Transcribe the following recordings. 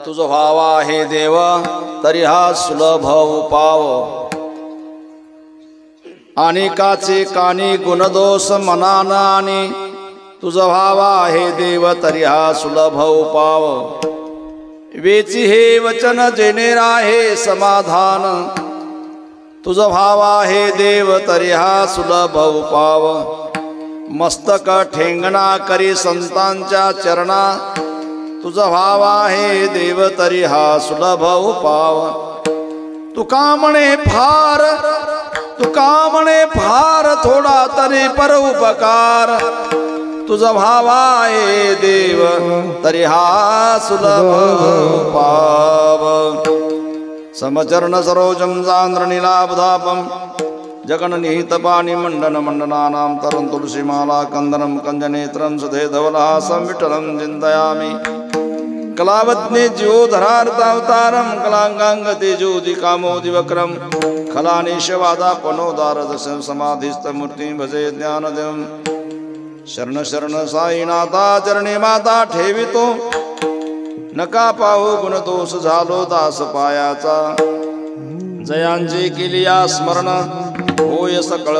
तुझ व्हावा हे देव तरी हा सुलभ उपाव। अनेकाचे कानी गुणदोष मनाना आणि तुझ व्हावा हे देव तरी हा सुलभ उपाव। वेची हे वचन जेणे राहे समाधान तुझ व्हावा हे देव तरी हा सुलभ उपाव। मस्तक ठेंगणा करी संतांच्या चरणा तुझ व्हावा हे देव तरी हा सुलभ उपाव। तुका म्हणे फार थोडा तरी पर उपकार तुझ व्हावा हे देव तरी हा सुलभ उपाव। समचरण सरोजम चांद्रनीलाबधापम जगन्निहित पाणी मंडन मंडनानां तरं तुलसीमाला कंदनं कंजनेत्रं सुधे धवलहासं विठ्ठलं चिन्तयामि। कलावत्ने ज्योधरार्तावतारं कलांगांगते ज्योतिकामोदिवक्रं खलानेशवादापनोदारदशं समाधिस्थमूर्तिं भजे ज्ञानदेवं। शरण शरण साईनाथा चरणे माता ठेवितो नका पाहू गुणदोष झालो दास पायाचा। जयांचे केलिया स्मरण होय सकळ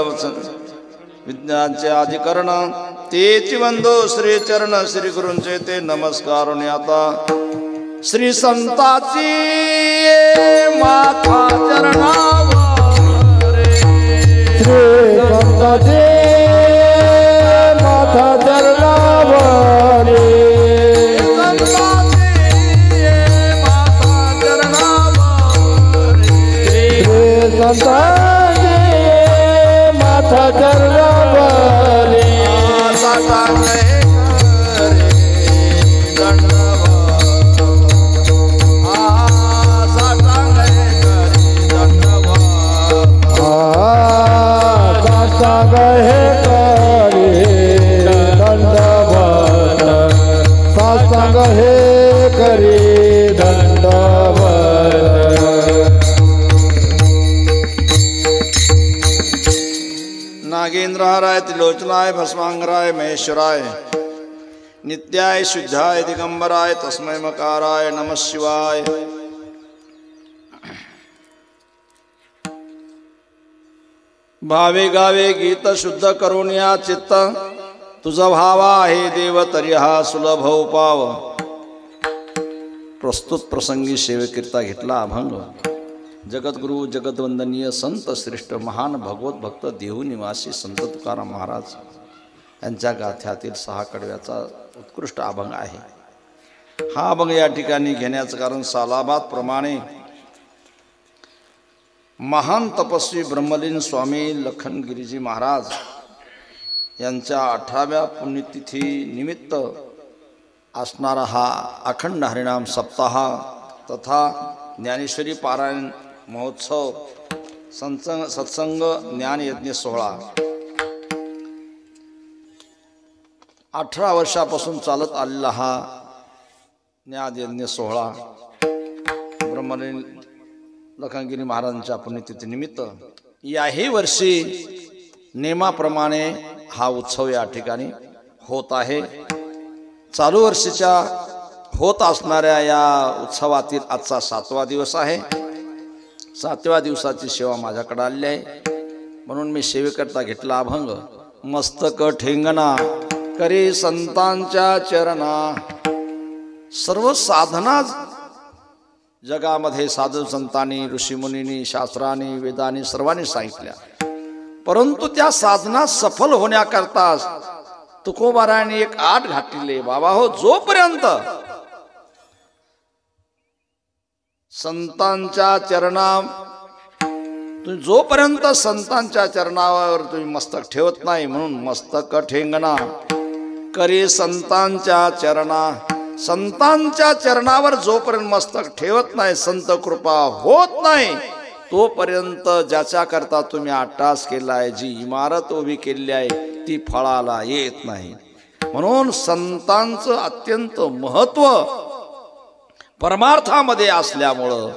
विज्ञानचे अधिकरण तेची वंदो श्री चरण श्री गुरूंचे ते नमस्कार आता। श्री संताची माथा चरणावर श्री संताची माथा चरणावर संतांचे माथा चरणावर साष्टांग हे करी दंडवत साष्टांग हे करी दंडवत। नागेंद्रहाराय त्रिलोचनाय भस्मांगराय महेश्वराय नित्याय शुद्धाय दिगंबराय तस्मै मकाराय नमः शिवाय। भावे गावे गीत शुद्ध करून या चित्त तुझ व्हावा हे देव तरी हा सुलभ उपाव। प्रस्तुत प्रसंगी सेवेकरिता घेतला अभंग जगद्गुरु जगद्वंदनीय संत श्रेष्ठ महान भगवत भक्त देहू निवासी संत तुकाराम महाराज यांच्या गाथ्यातील 6 कडव्याचा उत्कृष्ट अभंग आहे। हा अभंग या ठिकाणी घेण्याचं कारण सालाबाद प्रमाणे महान तपस्वी ब्रह्मलीन स्वामी लखनगिरीजी महाराज यांच्या 18व्या पुण्यतिथी निमित्त असणारा हा अखंड हरिनाम सप्ताह तथा ज्ञानेश्वरी पारायण महोत्सव सत्संग ज्ञान यज्ञ सोहळा 18 वर्षापासून चालत आलेला हा ज्ञान यज्ञ सोहळा ब्रह्मलीन लखनगिरी महाराजांच्या पुण्यतिथी निमित्त याही वर्षी नेमाप्रमाणे हा उत्सव या ठिकाणी होत आहे। चालू वर्षीच्या होत असणाऱ्या या उत्सवातील आजचा 7वा दिवस आहे। 7व्या दिवसाची सेवा माझ्याकडे आली आहे म्हणून मी सेवेकरता घेतला अभंग मस्तक ठेंगणा करी संतांच्या चरणा। सर्व साधना जगामध्ये साधू संतांनी ऋषीमुनींनी शास्त्रांनी वेदांनी सर्वांनी सांगितल्या परंतु त्या साधना सफल होण्याकरता तुकोबारायांनी एक आट घातलेली बाबा हो जोपर्यंत संतांच्या जोपर्यंत संतांच्या चरणावर तुम्ही मस्तक ठेवत नाही म्हणून मस्तक ठेंगणा करी संतांच्या चरणा। संतांच्या चरणावर जोपर्यंत मस्तक ठेवत नाही संत कृपा होत नाही तोपर्यंत ज्याच्या करता तुम्ही आटास केलाय जी इमारत उभी केली आहे ती फळाला येत नाही। म्हणून संतांचं अत्यंत महत्व परमार्थामध्ये असल्यामुळं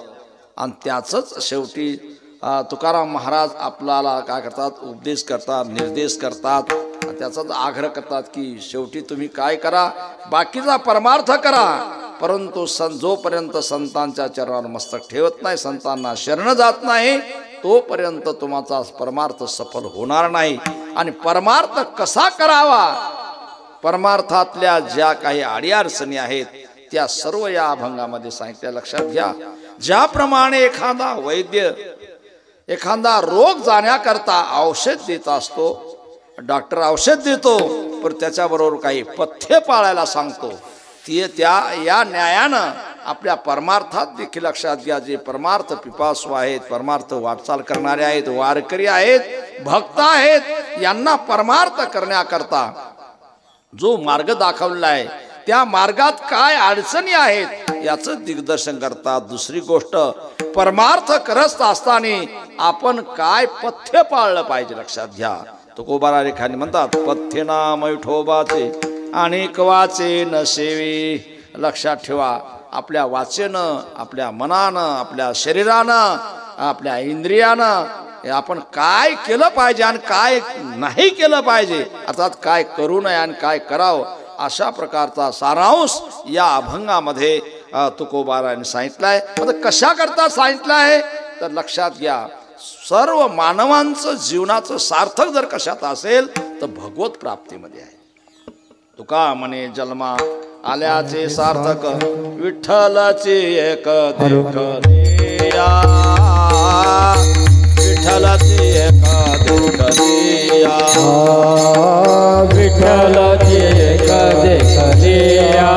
आणि त्याचंच शेवटी तुकाराम महाराज आपल्याला काय करतात, उपदेश करतात, निर्देश करतात, त्याचाच आग्रह करतात की शेवटी तुम्ही काय करा, बाकीचा परमार्थ करा, परंतु जोपर्यंत संतांच्या चरणावर मस्तक ठेवत नाही, संतांना शरण जात नाही, तोपर्यंत तुमचा परमार्थ सफल होणार नाही. आणि परमार्थ कसा करावा, परमार्थातल्या ज्या काही अडीअडचणी आहेत त्या सर्व या अभंगामध्ये सांगितल्या. लक्षात घ्या, ज्याप्रमाणे एखादा वैद्य एखादा रोग जाण्याकरता औषध देत असतो, डॉक्टर औषध देतो, पण त्याच्याबरोबर काही पथ्य पाळायला सांगतो, या न्यायानं आपल्या परमार्थात देखील लक्षात घ्या, जे परमार्थ पिपासू आहेत, परमार्थ वाटचाल करणारे आहेत, वारकरी आहेत, भक्त आहेत, यांना परमार्थ करण्याकरता जो मार्ग दाखवलेला आहे त्या मार्गात काय अडचणी आहेत याचं दिग्दर्शन करतात. दुसरी गोष्ट, परमार्थ करत असताना आपण काय पथ्य पाळलं पाहिजे लक्षात घ्या. तुकोबारा रेखाने म्हणतात, पथ्य नाम विठोबाचे आणि वाचे न सेवे. लक्षात ठेवा, आपल्या वाचेनं, आपल्या मनानं, आपल्या शरीरानं, आपल्या इंद्रियानं आपण काय केलं पाहिजे आणि काय नाही केलं पाहिजे, अर्थात काय करू नये आणि काय करावं, अशा प्रकारचा सारांश या अभंगामध्ये तुकोबाराने सांगितलाय. आता कशा करता सांगितलं आहे तर लक्षात घ्या, सर्व मानवांचं जीवनाचं सार्थक जर कशात असेल तर भगवत प्राप्तीमध्ये आहे. तुका म्हणे जन्मा आल्याचे सार्थक, विठ्ठलाचे एक देखया, विठ्ठलाचे एक देखया, विठ्ठलाचे एक देखया,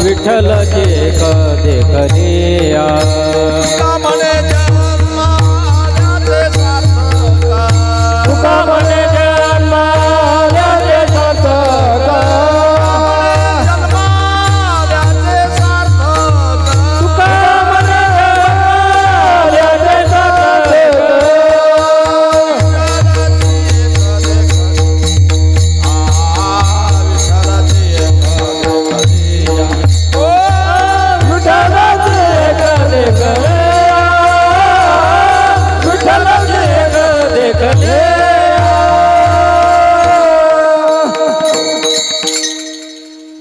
विठ्ठलाचे एक देखया. तुका म्हणे जन्मा आल्याचे सार्थक, तुका म्हणे जन्मा आल्याचे सार्थक,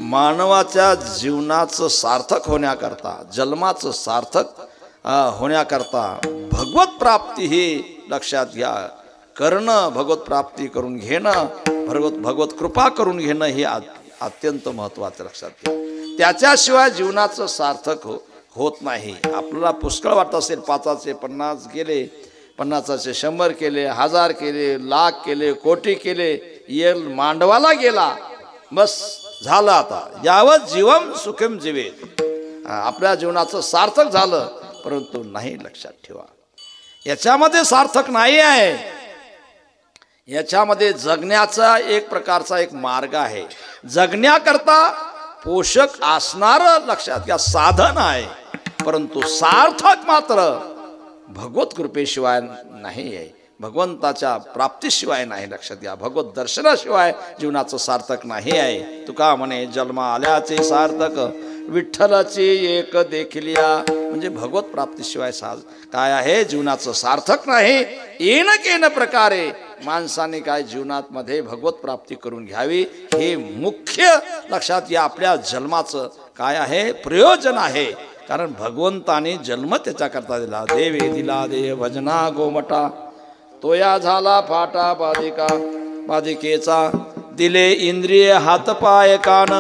मानवाच्या जीवनाचं सार्थक होण्याकरता, जन्माचं सार्थक होण्याकरता भगवत प्राप्ती ही लक्षात घ्या, करणं, भगवत प्राप्ती करून घेणं, भगवत कृपा करून घेणं हे अत्यंत महत्त्वाचं लक्षात घ्या. त्याच्याशिवाय जीवनाचं सार्थक होत नाही. आपल्याला पुष्कळ वाटत असेल, 5चे 50 केले, 50चे 100 केले, 1000 केले, लाख केले, कोटी केले, येल मांडवाला गेला, बस झालं, आता यावत जीवम सुखम जीवेत, आपल्या जीवनाचं सार्थक झालं. परंतु नाही, लक्षात ठेवा, याच्यामध्ये सार्थक नाही आहे. याच्यामध्ये जगण्याचा एक प्रकारचा एक मार्ग आहे, जगण्याकरता पोषक असणारं लक्षात घ्या साधन आहे, परंतु सार्थक मात्र भगवत कृपेशिवाय नाही आहे, भगवंताच्या प्राप्तीशिवाय नाही. लक्षात घ्या, भगवत दर्शनाशिवाय जीवनाचं सार्थक नाही आहे. तुका म्हणे जन्मा आल्याचे सार्थक, विठ्ठलाचे एक देखिलिया, म्हणजे भगवत प्राप्तीशिवाय काय आहे, जीवनाचं सार्थक नाही. येन केन प्रकारे माणसाने काय जीवनात मध्ये भगवत प्राप्ती करून घ्यावी, हे मुख्य लक्षात घ्या, आपल्या जन्माचं काय आहे, प्रयोजन आहे. कारण भगवंताने जन्म त्याच्याकरता दिला. देवे दिला देह भजना गोमटा, तोया झाला फाटा बाधिकेचा, दिले इंद्रिय हात पाय कान,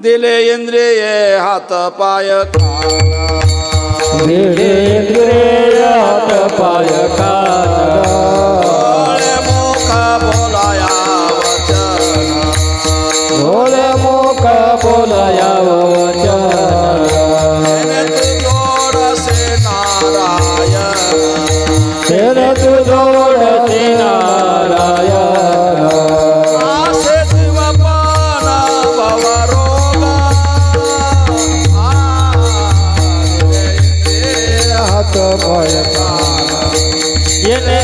दिले इंद्रिय हात पाय कान, दिले इंद्रिय हात पाय कान, डोळे मुख बोलाया वचन, डोळे मुख बोलाया वचन, जोडसे नारायण, तेरे तू जोडसे नारायण, आसे जीवपान भवरोगा, हात पाय कान, येणे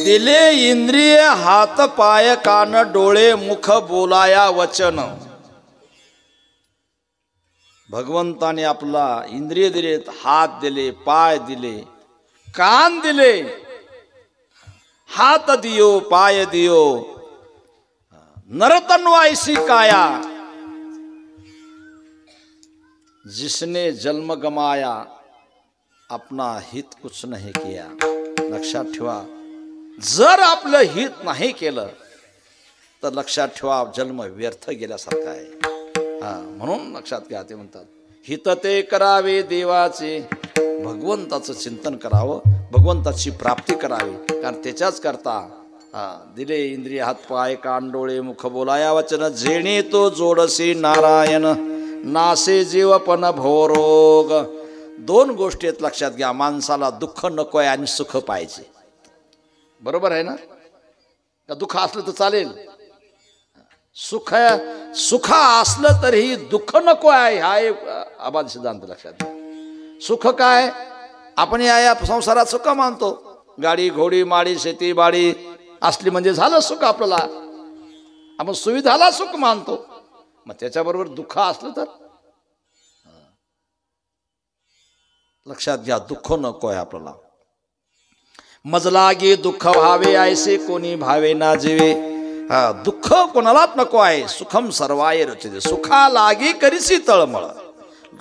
दिले इंद्रिय हात पाय कान डोळे मुख बोलाया वचन. भगवंताने आपला इंद्रिय दिलेत, हात दिले, पाय दिले, कान दिले, हाथ दियो पाय दियो, नरतन्वाइसी काया. जिसने जन्म गमाया अपना हित कुछ नहीं किया. लक्षात ठेवा, जर आपलं हित नाही केलं तर लक्षात ठेवा जन्म व्यर्थ गेल्यासारखा आहे. म्हणून लक्षात घ्या, ते म्हणतात हित ते करावे देवाचे, भगवंताचं चिंतन करावं, भगवंताची प्राप्ती करावी. कारण त्याच्याच करता दिले इंद्रिय हात पाय कान डोळे मुख बोलाया वचन. जेणे तो जोडसी नारायण नासे जीवपन भोरोग. दोन गोष्टी आहेत, लक्षात घ्या. माणसाला दुःख नको आहे आणि सुख पाहिजे. बरोबर आहे ना? का दुःख असलं तर चालेल? सुख असलं तरीही दुःख नको आहे, हा एक आबाद सिद्धांत लक्षात घ्या. सुख काय? आपण या संसारात सुख मानतो. गाडी घोडी माडी शेती बाडी असली म्हणजे झालं सुख आपल्याला. आपण सुविधाला सुख मानतो. मग त्याच्याबरोबर दुःख असलं तर लक्षात घ्या, दुःख नको आहे आपल्याला. मजलागी दुःख भावे ऐसे कोणी भावे ना जीवे. दुःख कोणालाच नको आहे. सुखम सर्वाय रचिते. सुखा लागी करीसी तळमळ.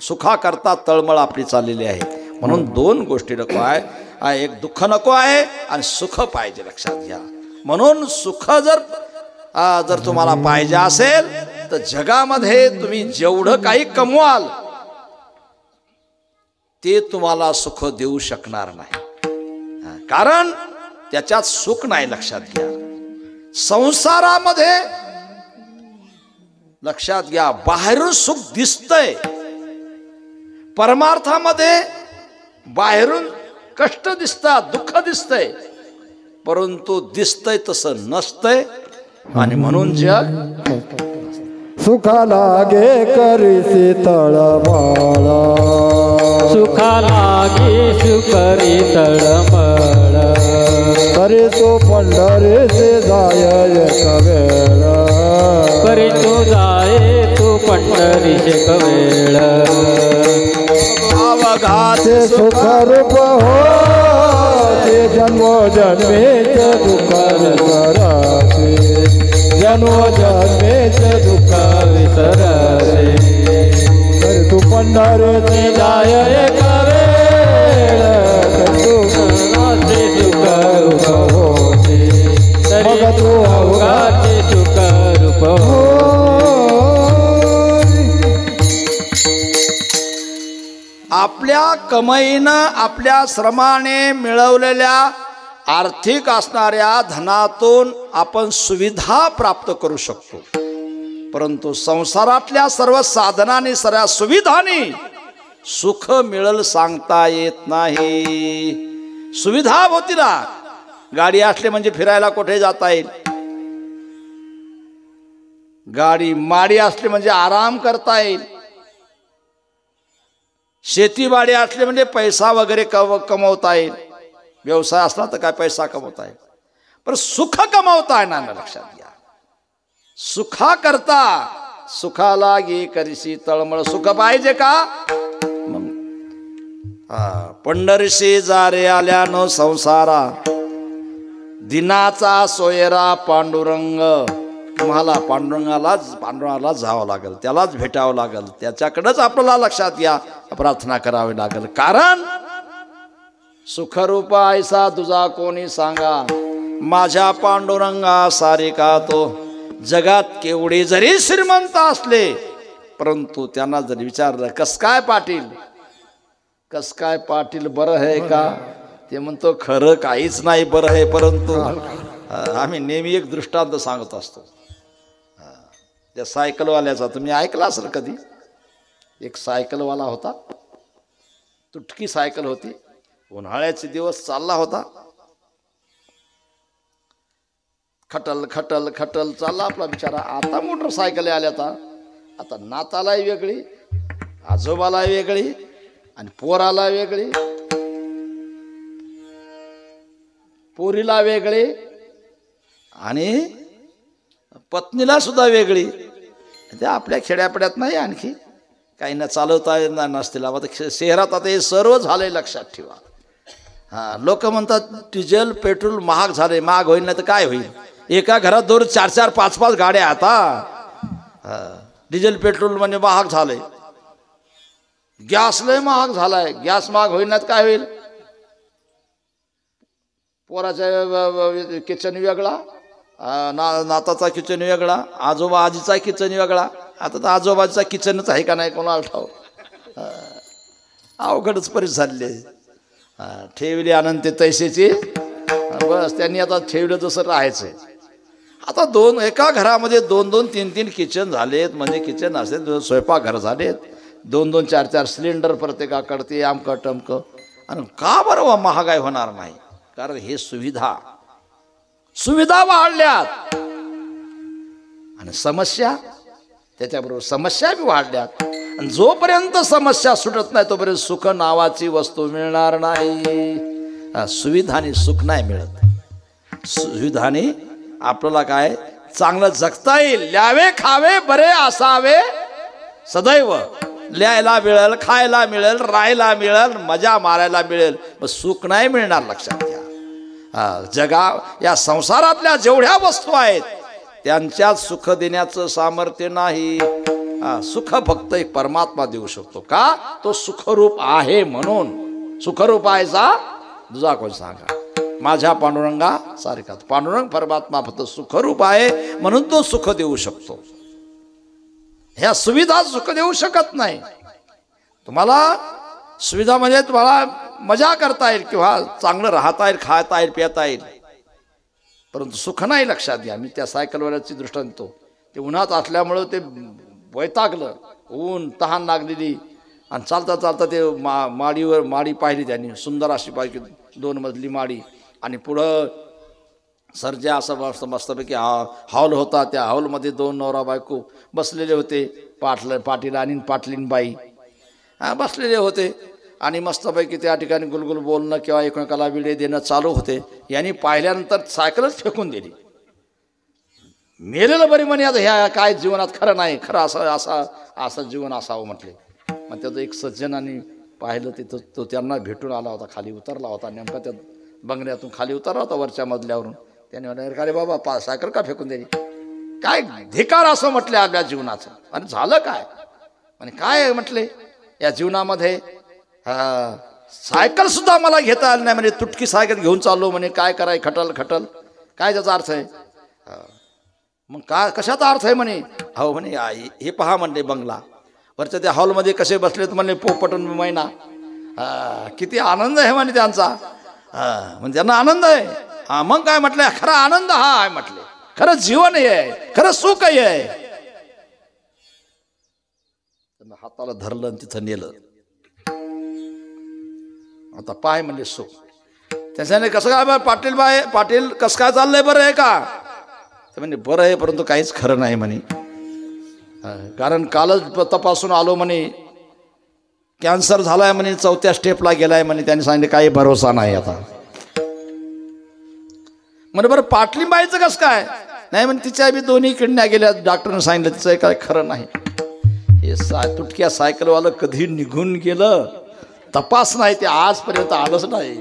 सुखा करता तळमळ आपली चाललेली आहे. म्हणून दोन गोष्टी नको आहे. एक दुःख नको आहे आणि सुख पाहिजे. लक्षात घ्या. म्हणून सुख जर तुम्हाला पाहिजे असेल तर जगामध्ये तुम्ही जेवढं काही कमवाल ते तुम्हाला सुख देऊ शकणार नाही. कारण त्याच्यात सुख नाही. लक्षात घ्या. संसारामध्ये लक्षात घ्या, बाहेरून सुख दिसतंय, परमार्थामध्ये बाहेरून कष्ट दिसतात, दुःख दिसतंय, परंतु दिसतंय तसं नसतंय. आणि म्हणून जग सुखा लागे करीसी तळमळ. सुखा लागे सुकरी तळमळ. करे तो पंढरीसे जाय एक वेळ. करे तो जाय तो पंढरीसे एक वेळ. अवघाते सुख रूप हो ते जन्मो जन्मेच दुःख विसरासे. जन्मो जन्मेच दुःख विसरासे. तर तू पंढरीसे जाय एक वेळ. तू नाचे सुख रूप होते. मग तू अवघाते सुख रूप हो. आपल्या कमाईनं आपल्या श्रमाने मिळवलेल्या आर्थिक असणाऱ्या धनातून आपण सुविधा प्राप्त करू शकतो. परंतु संसारातल्या सर्व साधनांनी सर्व सुविधांनी सुख मिळेल सांगता येत नाही. सुविधा होती ना, गाडी असली म्हणजे फिरायला कुठे जाता येईल. गाडी माडी असली म्हणजे आराम करता येईल. शेतीबाडी असली म्हणजे पैसा वगैरे कमवता येईल. व्यवसाय असला तर काय पैसा कमवता येईल, पण सुख कमवता येणार ना. लक्षात घ्या. सुखा करता सुखाला गे करीसी तळमळ. सुख पाहिजे का? पंढरीशी जारे आल्यानो संसारा. दिनाचा सोयरा पांडुरंग. तुम्हाला पांडुरंगाला जावं लागेल, त्यालाच भेटावं लागेल, त्याच्याकडेच आपल्याला लक्षात घ्या प्रार्थना करावी लागेल. कारण सुखरूप ऐसा तुझा कोणी सांगा. माझ्या पांडुरंगा सारे का तो. जगात केवढे जरी श्रीमंत असले परंतु त्यांना जर विचारलं कस काय पाटील बरं आहे का, ते म्हणतो खरं काहीच नाही बरं आहे. परंतु आम्ही नेहमी एक दृष्टांत सांगत असतो. त्या सायकलवाल्याचा तुम्ही ऐकला असेल कधी. एक सायकलवाला होता, तुटकी सायकल होती, उन्हाळ्याचे दिवस चालला होता. खटल खटल खटल चालला आपला बिचारा. आता मोटरसायकल आल्या. आता नातालाही वेगळी, आजोबाला वेगळी आणि पोराला वेगळी. पोरीला वेगळे आणि पत्नीला सुद्धा वेगळी. ते आपल्या खेड्यापड्यात नाही, आणखी काही ना चालवता नसतील. आता शहरात आता हे सर्व झालंय, लक्षात ठेवा. हां, लोक म्हणतात डिझेल पेट्रोल महाग झाले. महाग होईल नाही तर काय होईल? एका घरात 2, 4, 5 गाड्या. आता डिझेल पेट्रोल म्हणजे महाग झालंय. गॅस लय महाग झालाय. गॅस महाग होईल नाही तर काय होईल? पोराचा किचन वेगळा, नाताचा किचन वेगळा, आजोबा आजीचा किचन वेगळा. आता तर आजोबाचा किचनच आहे का नाही कोणाला ठाव. अवघडच परिस्थिती झाली. ठेवली अनंत तैसेची, बस त्यांनी आता ठेवलं तसं राहायचंय. आता एका घरामध्ये 2-2, 3-3 किचन झालेत. म्हणजे किचन असते, स्वयंपाकघर झालेत. 2-2, 4-4 सिलेंडर प्रत्येकाकडे, आमकं टमकं. आणि का बरं महागाई होणार नाही? कारण हे सुविधा वाढल्यात आणि समस्या त्याच्याबरोबर समस्या बी वाढल्यात. आणि जोपर्यंत समस्या सुटत नाही तोपर्यंत सुख नावाची वस्तू मिळणार नाही. सुविधाने सुख नाही मिळत. सुविधाने आपल्याला काय चांगलं जगता येईल. ल्यावे खावे बरे असावे सदैव. ल्यायला मिळेल, खायला मिळेल, राहायला मिळेल, मजा मारायला मिळेल, पण सुख नाही मिळणार. लक्षात घ्या. या संसारातल्या जेवढ्या वस्तू आहेत त्यांच्यात सुख देण्याचं सामर्थ्य नाही. सुख फक्त एक परमात्मा देऊ शकतो. का? तो सुखरूप आहे म्हणून. सुखरूप आहेचा दुजा कोण सांगा? माझ्या पांडुरंगा सारखा पांडुरंग परमात्मा फक्त सुखरूप आहे म्हणून तो सुख देऊ शकतो. ह्या सुविधा सुख देऊ शकत नाही. तुम्हाला सुविधा म्हणजे तुम्हाला मजा करता येईल किंवा चांगलं राहता येईल, खाता येईल, पिता येईल, परंतु सुख नाही. लक्षात घ्या. मी त्या सायकलवाल्याची दृष्टांत ते उन्हात असल्यामुळं ते वैतागलं, ऊन तहान लागलेली, आणि चालता चालता ते माडी पाहिली त्यांनी. सुंदर अशी पाहिली 2 मजली माडी. आणि पुढं सर्जा असं मस्तपैकी हॉल होता. त्या हॉलमध्ये 2 नवरा बायको बसलेले होते. पाटील आणि पाटलीनबाई बसलेले होते. आणि मस्तपैकी त्या ठिकाणी गुलगुल बोलणं किंवा एकमेकाला विडे देणं चालू होते. यांनी पाहिल्यानंतर सायकलच फेकून दिली. मेलेलं बरी म्हणे. आता ह्या काय जीवनात खरं नाही, खरं असं जीवन असावं म्हटले. मग त्याचं एक सज्जनाने पाहिलं. तिथं तो त्यांना भेटून आला होता, खाली उतरला होता. नेमका त्या बंगल्यातून खाली उतरला होता वरच्या मजल्यावरून. त्याने म्हटलं, अरे बाबा सायकल का फेकून दिली? काय धिकार असं म्हटले आपल्या जीवनाचं. आणि झालं काय? आणि काय म्हटले या जीवनामध्ये सायकल सुद्धा मला घेता आली नाही म्हणे. तुटकी सायकल घेऊन चाललो म्हणे. काय कराय खटल काय त्याचा अर्थ आहे? मग काय कशाचा अर्थ आहे म्हणे? हो म्हणे हे पहा म्हणले बंगला. वरच्या त्या हॉलमध्ये कसे बसलेत म्हणले पोपटून मैना. किती आनंद आहे म्हणे त्यांचा. म्हणजे त्यांना आनंद आहे. मग काय म्हटलं? खरा आनंद हा आहे म्हटले. खरं जीवन हे आहे, खरं सुख हे आहे. त्यांना हाताला धरलं आणि तिथं नेलं. आता पाय म्हणजे सुख. त्याच्याने कसं काय पाटील कसं काय चाललंय? बरं आहे का? ते म्हणजे बरं आहे, परंतु काहीच खरं नाही म्हणे. कारण कालच तपासून आलो म्हणे. कॅन्सर झालाय म्हणे, 4थ्या स्टेपला गेलाय म्हणे. त्यांनी सांगितले काही भरोसा नाही आता. म्हणजे बरं पाटलीबाईचं कसं काय? नाही म्हणजे तिच्या बी 2 किडन्या गेल्या. डॉक्टरने सांगितलं तिचं काय खरं नाही. हे तुटक्या सायकलवालं कधी निघून गेलं तपास नाही. ते आजपर्यंत आलंच नाही.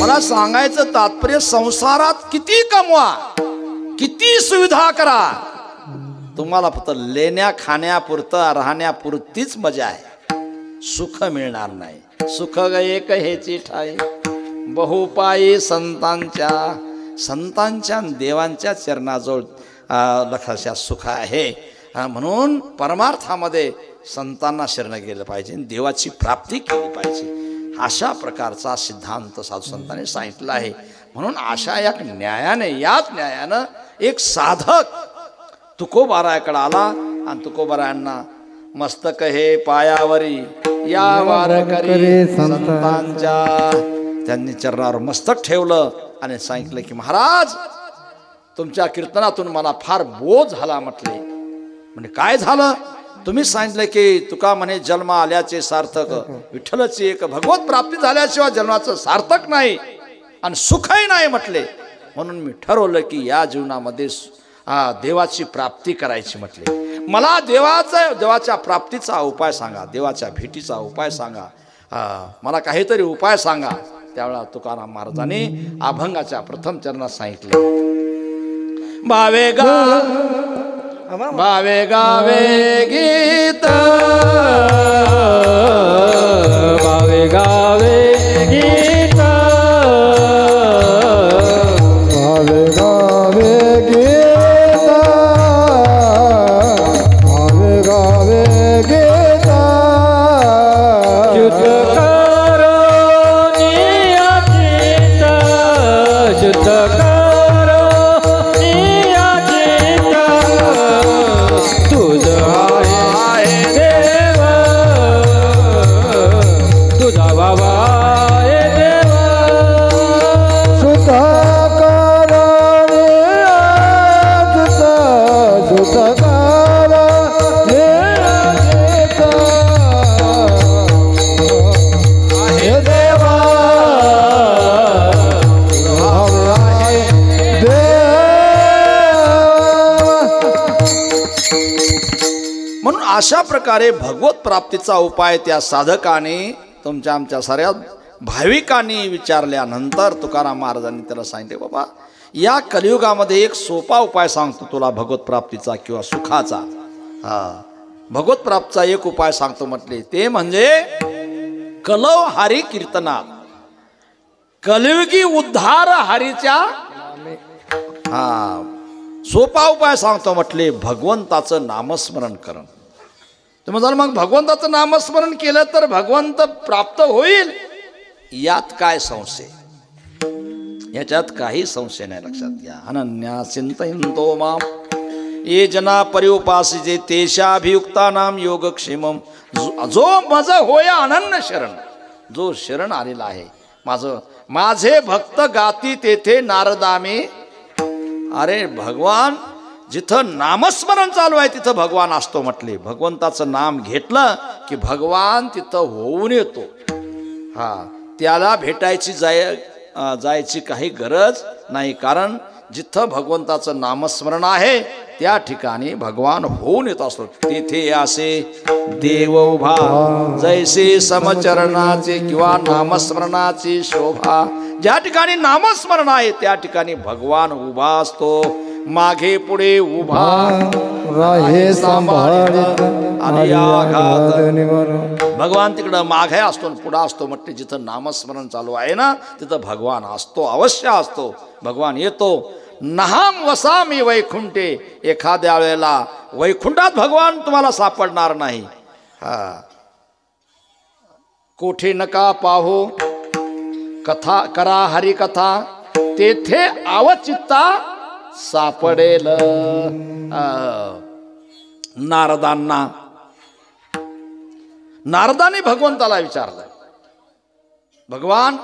मला सांगायचं तात्पर्य, संसारात किती कमवा, किती सुविधा करा, तुम्हाला फक्त लेण्या खाण्यापुरतं राहण्यापुरतीच मजा आहे. सुख मिळणार नाही. सुख एक हेची ठाई बहुपायी संतांच्या देवांच्या चरणाजवळ लक्षात सुख आहे. म्हणून परमार्थामध्ये संतांना शरण गेलं पाहिजे, देवाची प्राप्ती केली पाहिजे. अशा प्रकारचा सिद्धांत साधू संतांनी सांगितला आहे. म्हणून अशा याच न्यायानं एक साधक तुकोबारायाकडे आला आणि तुकोबारायांना मस्तक हे पायावरी या वारकरी संतांच्या, त्यांनी चरणावर मस्तक ठेवलं आणि सांगितलं की महाराज तुमच्या कीर्तनातून मला फार बोध झाला म्हटले. म्हणजे काय झालं? तुम्ही सांगितलं की तुका म्हणे जन्म आल्याचे सार्थक, विठ्ठलची एक भगवत प्राप्ती झाल्याशिवाय जन्माचं सार्थक नाही आणि सुखही नाही म्हटले. म्हणून मी ठरवलं की या जीवनामध्ये देवाची प्राप्ती करायची म्हटले. मला देवाच्या प्राप्तीचा उपाय सांगा, देवाच्या भेटीचा उपाय सांगा, मला काहीतरी उपाय सांगा. त्यावेळेला तुकाराम महाराजांनी अभंगाच्या प्रथम चरणात सांगितले, भावे गावे गीत, भावे गावे गीत, भावे गावे गीत, भावे गावे गीत, शुद्ध करो निया चित्त, शुद्ध करो निया चित्त, तुझ आहे देव, तुझा बाबा आहे देव, शुद्ध करो निया चित्त, शुद्ध करो निया चित्त, आहे देवा, आहे देवा. म्हणून अशा प्रकारे भगवत प्राप्तीचा उपाय त्या साधकाने तुमच्या आमच्या साऱ्या भाविकांनी विचारल्यानंतर तुकाराम महाराजांनी त्याला सांगितले, बाबा या कलियुगामध्ये एक सोपा उपाय सांगतो तुला भगवत प्राप्तीचा किंवा सुखाचा. भगवत प्राप्तीचा एक उपाय सांगतो म्हटले, ते म्हणजे कलव हरी कीर्तना, कलियुगी उद्धार हरीच्या. सोपा उपाय सांगतो म्हटले, भगवंताचं नामस्मरण करण. तुम्ही म्हणाल मग भगवंताचं नामस्मरण केलं तर भगवंत प्राप्त होईल, यात काय संशय, याच्यात काही संशय नाही. लक्षात घ्या, अनन्या चिंतयन्तो माम ये जना पर्युपासिजे तेषाभियुक्ता नाम योगक्षेमम. जो माझं होय अनन्य शरण, जो शरण आलेला आहे माझे भक्त गाती तेथे नारदामे. अरे भगवान जिथं नामस्मरण चालू आहे तिथं भगवान असतो म्हटले. भगवंताचं नाम घेतलं की भगवान तिथं होऊन येतो. त्याला भेटायची जायची काही गरज नाही, कारण जिथं भगवंताचं नामस्मरण आहे त्या ठिकाणी भगवान होऊन येत असतो. तेथे असे देव उभा जैसे समचरणाचे किंवा नामस्मरणाची शोभा. ज्या ठिकाणी नामस्मरण आहे त्या ठिकाणी भगवान उभा असतो. मागे पुढे उभा राहे सांभाळित आणि आघात. भगवान तिकडं मागे असतो पुढे असतो म्हटले. जिथं नामस्मरण चालू आहे ना तिथं भगवान असतो, अवश्य असतो. भगवान येतो. नहाम वसामी वैकुंठे. एखाद्या वेळेला वैकुंठात भगवान तुम्हाला सापडणार नाही. कोठे नका पाहो कथा करा हरी कथा, तेथे आवचित्ता सापडेल. नारदाने भगवंताला विचारलं, भगवान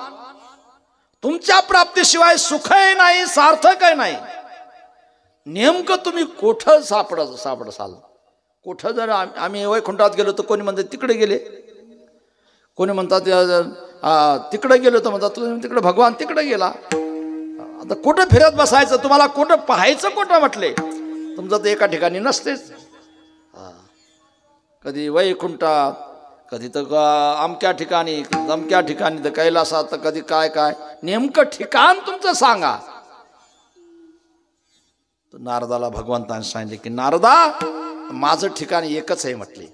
तुमच्या प्राप्तीशिवाय सुखही नाही सार्थकही नाही, नेमकं तुम्ही कुठं सापडसाल? कुठं जर आम्ही वैकुंठात गेलो तर कोणी म्हणतात तिकडे गेले, कोणी म्हणतात तिकडे गेलो तर म्हणतात तिकडे भगवान तिकडे गेला. आता कुठं फिरत बसायचं, तुम्हाला कुठं पाहायचं कुठं म्हटले. तुमचं तर एका ठिकाणी नसतेच. कधी वैकुंठात, कधी तर अमक्या ठिकाणी, अमक्या ठिकाणी तर कैलासात, तर कधी काय काय, नेमकं ठिकाण तुमचं सांगा. तर नारदाला भगवंताने सांगितले की नारदा माझं ठिकाण एकच आहे म्हटले.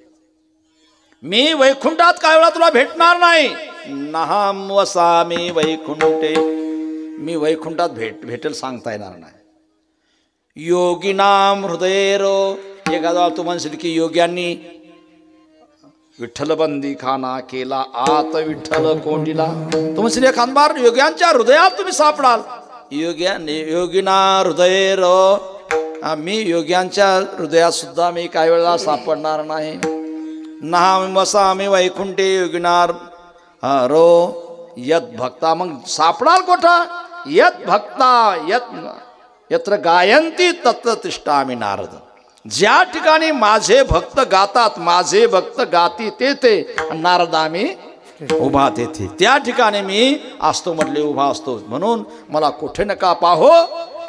मी वैकुंठात काय वेळा तुला भेटणार नाही. नहाम वसामी वैकुंठे. मी वैकुंठात भेटेल सांगता येणार नाही. योगिनाम हृदयेरो. एखादा तू म्हणशील की योग्यांनी विठ्ठल बंदी खाना केला आत विठ्ठल कोंडीला. तू म्हणशील एखादबार योग्यांच्या हृदयात तुम्ही सापडाल. योगिना हृदयेरो. मी योग्यांच्या हृदयात सुद्धा मी काही वेळा सापडणार नाही. नहाम वसामी वैकुंठे योगिनार रो यत भक्ता. मग सापडाल कोठा? यत भक्ता यत्र गायंती तत्र तिष्ठामि नारद. ज्या ठिकाणी माझे भक्त गातात, माझे भक्त गाती तेथे, नारदा मी उभा तेथे, त्या ठिकाणी मी असतो म्हटले, उभा असतो. म्हणून मला कुठे नका पाहो,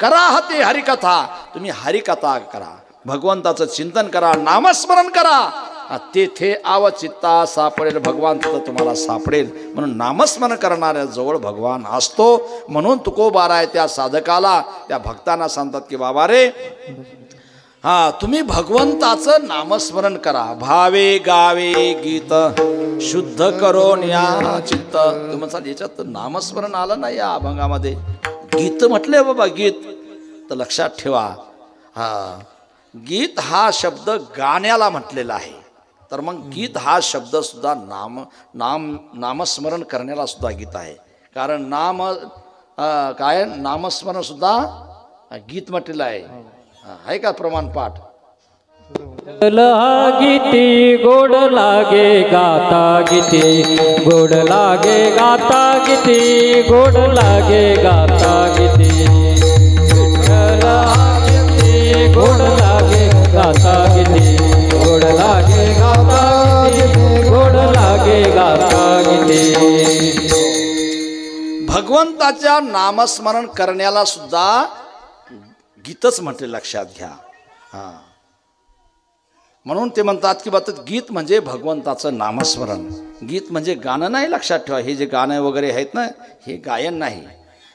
करा हाती हरिकथा. तुम्ही हरिकथा करा, भगवंताचं चिंतन करा, नामस्मरण करा, तेथे आवचित्ता सापडेल भगवान, तिथं तुम्हाला सापडेल. म्हणून नामस्मरण करणाऱ्या जवळ भगवान असतो. म्हणून तुकोबारा आहे त्या साधकाला, त्या भक्तांना सांगतात की बाबा रे, तुम्ही भगवंताचं नामस्मरण करा. भावे गावे गीत शुद्ध करून या चित्त. तुम्हाला याच्यात नामस्मरण आलं नाही या अभंगामध्ये. गीत म्हटले बाबा, गीत तर लक्षात ठेवा. गीत हा शब्द गाण्याला म्हटलेला आहे. तर मग गीत हा शब्द सुद्धा नामस्मरण करण्याला सुद्धा गीत आहे. कारण काय नामस्मरण सुद्धा गीत म्हटलेलं आहे का प्रमाण पाठ. गीती गोड लागे गाता, गीती गोड लागे गाता, गीती गोड लागे गाता, गीती गोड लागे गाता, गीती गोड लागे गाता, गीती गोड लागे गाता, गीती. भगवंताच्या नामस्मरण करण्याला सुद्धा गीतच म्हटले, लक्षात घ्या. म्हणून ते म्हणतात की बात गीत म्हणजे भगवंताचं नामस्मरण. गीत म्हणजे गाणं नाही, लक्षात ठेवा. हे जे गाणं वगैरे आहेत ना, हे गायन नाही.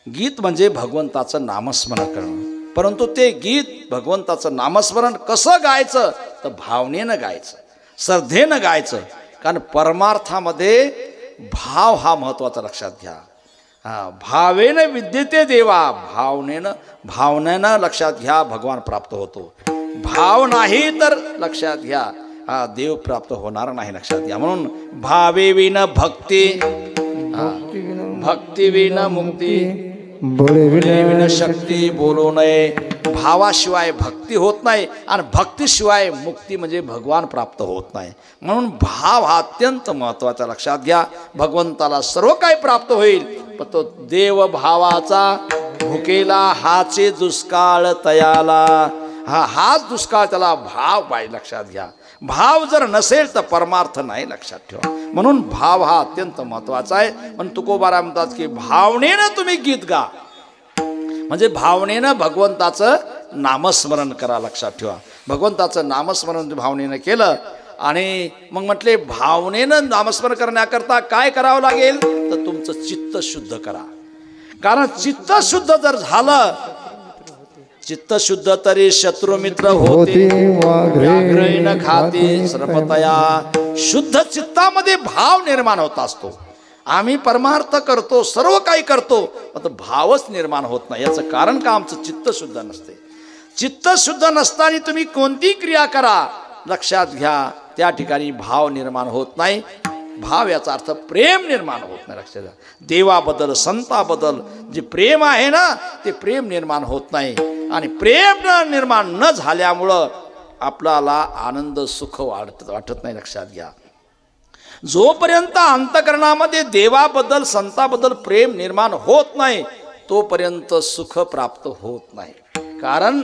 गीत म्हणजे भगवंताचं नामस्मरण करणं. परंतु ते गीत भगवंताचं नामस्मरण कसं गायचं, तर भावनेनं गायचं, श्रद्धेनं गायचं. कारण परमार्थामध्ये भाव हा महत्त्वाचा, लक्षात घ्या. भावेनं विद्यते देवा, भावनेनं लक्षात घ्या भगवान प्राप्त होतो. भाव नाही तर लक्षात घ्या देव प्राप्त होणार नाही, लक्षात घ्या. म्हणून भावे विन भक्ती, भक्ती विन मुक्ती, बोले विन शक्ती बोलू नये. भावाशिवाय भक्ती होत नाही आणि भक्तीशिवाय मुक्ती म्हणजे भगवान प्राप्त होत नाही. म्हणून भाव हा अत्यंत महत्त्वाचा, लक्षात घ्या. भगवंताला सर्व काही प्राप्त होईल, पण तो देव भावाचा भुकेला हाचे दुष्काळ तयाला. हाच दुष्काळ, त्याला भाव पाहिजे, लक्षात घ्या. भाव जर नसेल तर परमार्थ नाही, लक्षात ठेवा. म्हणून भाव हा अत्यंत महत्त्वाचा आहे. म्हणून तुकोबारा म्हणतात की भावनेनं तुम्ही गीत गा, म्हणजे भावनेनं भगवंताचं नामस्मरण करा, लक्षात ठेवा. भगवंताचं नामस्मरण भावनेनं केलं आणि मग म्हटले भावनेनं नामस्मरण करण्याकरता काय करावं लागेल, तर तुमचं चित्त शुद्ध करा. कारण चित्त शुद्ध जर झालं, चित्त शुद्ध तरी शत्रु मित्र होते, व्याघ्र न खाते सरपतया. शुद्ध चित्तामध्ये भाव निर्माण होत असतो. आम्ही परमार्थ करतो, सर्व काही करतो, पण भावच निर्माण होत नाही. याचं कारण का, आमचं चित्त शुद्ध नसते. चित्त शुद्ध नसताना तुम्ही कोणती क्रिया करा, लक्षात घ्या, त्या ठिकाणी भाव निर्माण होत नाही. भाव याचा अर्थ प्रेम निर्माण होत नाही, लक्षात घ्या. देवाबद्दल, संताबद्दल जे प्रेम आहे ना, ते प्रेम निर्माण होत नाही. आणि प्रेम निर्माण न झाल्यामुळं आपल्याला आनंद सुख वाटत नाही, लक्षात घ्या. जोपर्यंत अंतकरणामध्ये देवाबद्दल, संताबद्दल प्रेम निर्माण होत नाही, तोपर्यंत सुख प्राप्त होत नाही. कारण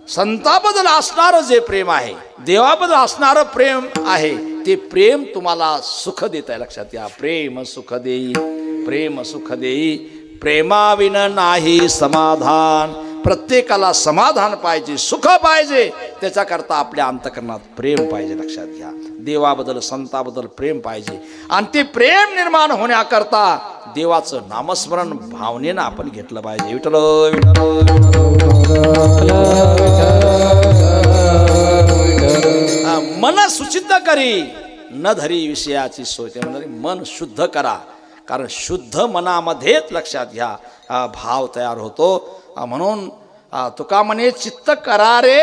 संताबद्दल असणारं जे प्रेम आहे, देवाबद्दल असणारं प्रेम आहे, ते प्रेम तुम्हाला सुख देत आहे, लक्षात घ्या. प्रेम सुख देई, प्रेम सुख देई, प्रेमाविन नाही समाधान. प्रत्येकाला समाधान पाहिजे, सुख पाहिजे, त्याच्याकरता आपल्या अंतकरणात प्रेम पाहिजे, लक्षात घ्या. देवाबद्दल, संताबद्दल प्रेम पाहिजे. आणि ते प्रेम निर्माण होण्याकरता देवाचं नामस्मरण भावनेनं आपण घेतलं पाहिजे. विठ्ठल मन सुचित्त करी न धरी विषयाची सोय. ते म्हणणारे मन शुद्ध करा, कारण शुद्ध मनामध्येच, लक्षात घ्या, भाव तयार होतो. म्हणून तुका म्हणे चित्त करारे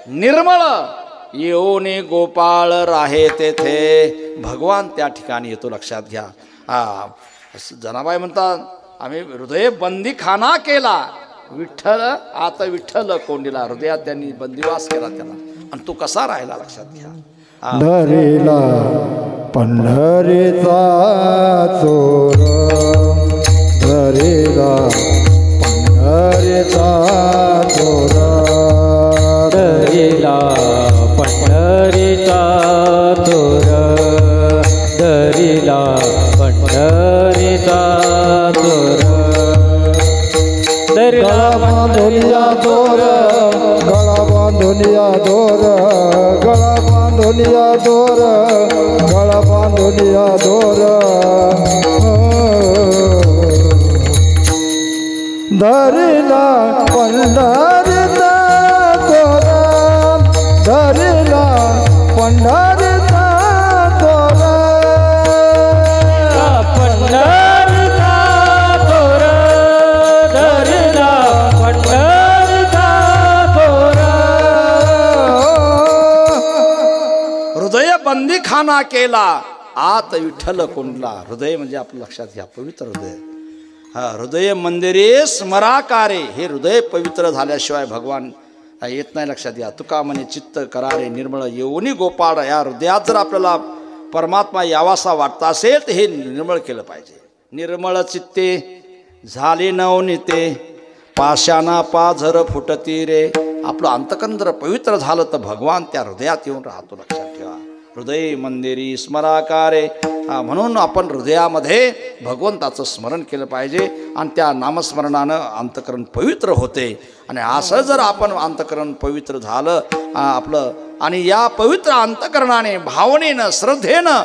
निर्मळ, येऊने गोपाळ राहे तेथे. भगवान त्या ठिकाणी येतो, लक्षात घ्या. जनाबाई म्हणतात आम्ही हृदय बंदीखाना केला, विठ्ठल आता विठ्ठल कोंडीला. हृदयात त्यांनी बंदिवास केला त्याला, आणि तो कसा राहिला, लक्षात घ्या. धरीला पंढरीचा चोर, धरीला पंढरीचा चोर, धरीला गळा बांधुनिया दोर गळा बांधुनिया दोर गळा बांधुनिया दोर गळा बांधुनिया दोर धरिला पंढरीचा दोर धरिला पंढरीचा दोर पंढरीचा दोर धरला पंढरीचा दोर हृदय बंदीखाना केला आत विठ्ठल कोंडला. हृदय म्हणजे आपलं लक्षात घ्या पवित्र हृदय. हा हृदय मंदिरे स्मराकारे. हे हृदय पवित्र झाल्याशिवाय भगवान येत नाही. लक्षात घ्या. तुका म्हणे चित्त करारे निर्मळ येऊनी गोपाळ. या हृदयात जर आपल्याला परमात्मा यावासा वाटता असेल तर हे निर्मळ केलं पाहिजे. निर्मळ चित्ते झाले नवनीते पाशाना पाझर फुटती रे. आपलं अंतकरण जर पवित्र झालं तर भगवान त्या हृदयात येऊन राहतो. लक्षात ठेवा. हृदय मंदिरी स्मराकारे. म्हणून आपण हृदयामध्ये भगवंताचं स्मरण केलं पाहिजे आणि त्या नामस्मरणानं अंतकरण पवित्र होते. आणि असं जर आपण अंतकरण पवित्र झालं आपलं आणि या पवित्र अंतकरणाने भावनेनं श्रद्धेनं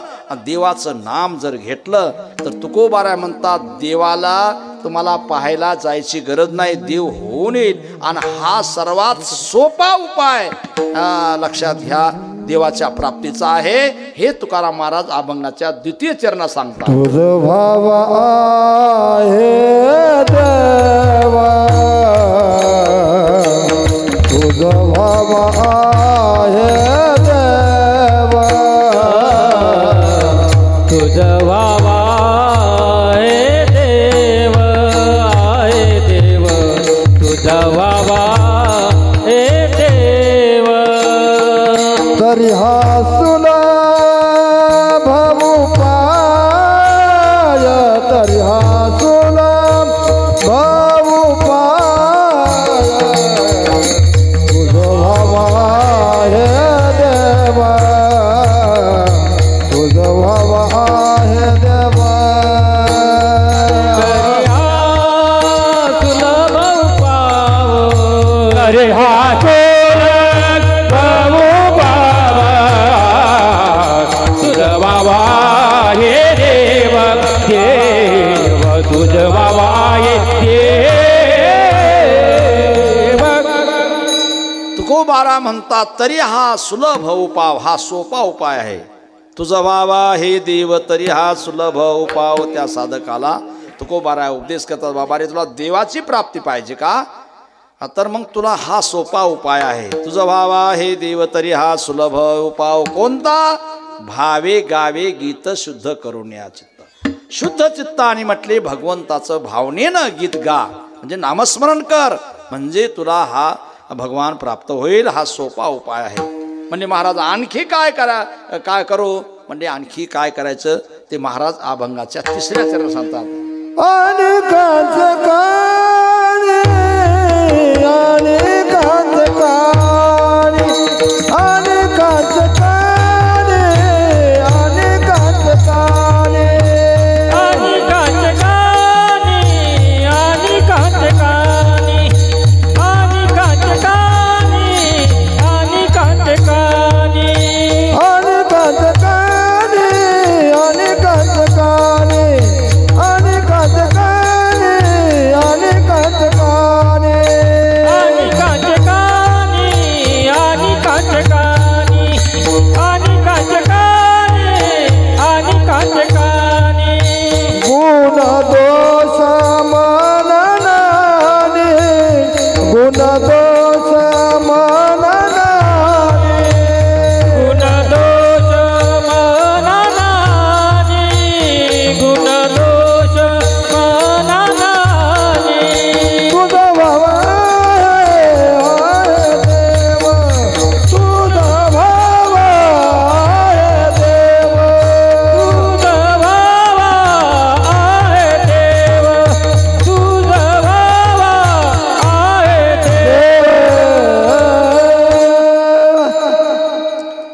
देवाचं नाम जर घेतलं तर तुकोबाराय म्हणतात देवाला तुम्हाला पाहायला जायची गरज नाही. देव होऊन येईल. आणि हा सर्वात सोपा उपाय लक्षात घ्या देवाच्या प्राप्तीचा आहे. हे तुकाराम महाराज अभंगाच्या द्वितीय चरणात सांगतात. तुझ भाव आहे देवा तुझ भाव आहे देवा तुझ भावा आहे देव आहे देव तुझ भावा हे देव तरी हा सुलभ उपाय तरी हा सुलभ उपाय तुझ भाव आहे देवा तुझ भाव आहे देवा सुलभ पाव अरे हा तुकोबारा म्हणतात तरी हा सुलभ उपाव. हा सोपा उपाय आहे. तुझा बाबा हे देव तरी हा सुलभ उपाव. त्या साधकाला तुकोबारा उपदेश करतात बाबा रे तुला देवाची प्राप्ती पाहिजे का तर मग तुला हा सोपा उपाय आहे. तुझा बाबा हे देव तरी हा सुलभ उपाव कोणता भावे गावे गीत शुद्ध करून या चित्त. शुद्ध चित्ताने म्हटले भगवंताचं भावनेनं गीत गा म्हणजे नामस्मरण कर म्हणजे तुला हा भगवान प्राप्त होईल. हा सोपा उपाय आहे. म्हणजे महाराज आणखी काय करू म्हणजे आणखी काय करायचं ते महाराज अभंगाच्या तिसऱ्या चरणात सांगतात. अनेकांच काने अनेकांच काने अनेकांच काने अनेकांच काने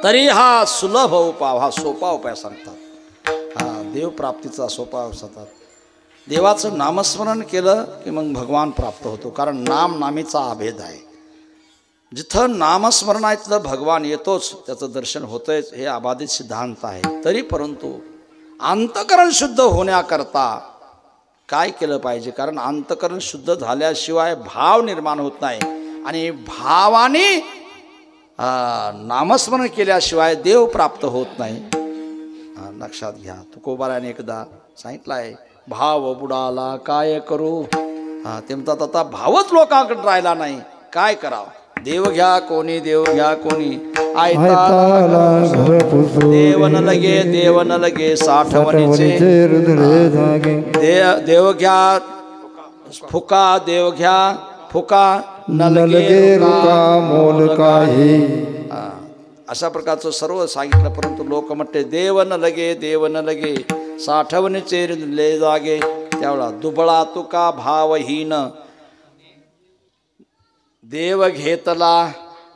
तरी हा सुलभ उपाय हा सोपा उपाय सांगतात. हा देव प्राप्तीचा सोपा सांगतात. देवाचं नामस्मरण केलं की मग भगवान प्राप्त होतो, कारण नाम नामीचा अभेद आहे. जिथं नामस्मरण आहे तिथं भगवान येतोच, त्याचं दर्शन होतंच, हे अबाधित सिद्धांत आहे. तरी परंतु अंतःकरण शुद्ध होण्याकरता काय केलं पाहिजे, कारण अंतःकरण शुद्ध झाल्याशिवाय भाव निर्माण होत नाही, आणि भावाने नामस्मरण केल्याशिवाय देव प्राप्त होत नाही. लक्षात घ्या. तुकोबाराने एकदा सांगितलं आहे, भाव बुडाला काय करू. ते म्हणतात आता भावच लोकांकडे राहिला नाही, काय करावं. देव घ्या कोणी, देव घ्या कोणी, देव न लगे, देव न लगे साठवणीचे. देव घ्या फुका, देव घ्या फुका, न लगे रुका मोल काही. अशा प्रकारचं सर्व सांगितलं. परंतु लोक म्हणते देव न लगे, देव न लगे साठवणीचे ले जागे. त्यावेळा दुबळा तुका भावहीन, देव घेतला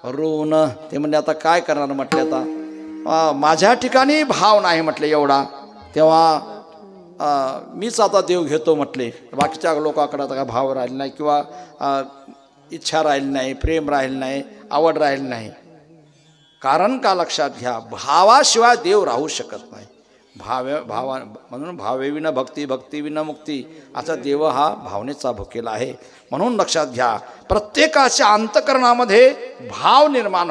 ऋण. ते म्हणजे आता काय करणार म्हटले, आता माझ्या ठिकाणी भाव नाही म्हटले एवढा, तेव्हा मीच आता देव घेतो म्हटले. बाकीच्या लोकांकडे आता काय भाव राहिला नाही, किंवा इच्छा राहिली नाही, प्रेम राहिलं नाही, आवड राहिली नाही. कारण का लक्षात घ्या, भावाशिवाय देव राहू शकत नाही. भावा म्हणून भावेविना भक्ती, भक्तीविना मुक्ती, असा देव हा भावनेचा भुकेला आहे. म्हणून लक्षात घ्या, प्रत्येकाच्या अंतःकरणामध्ये भाव निर्माण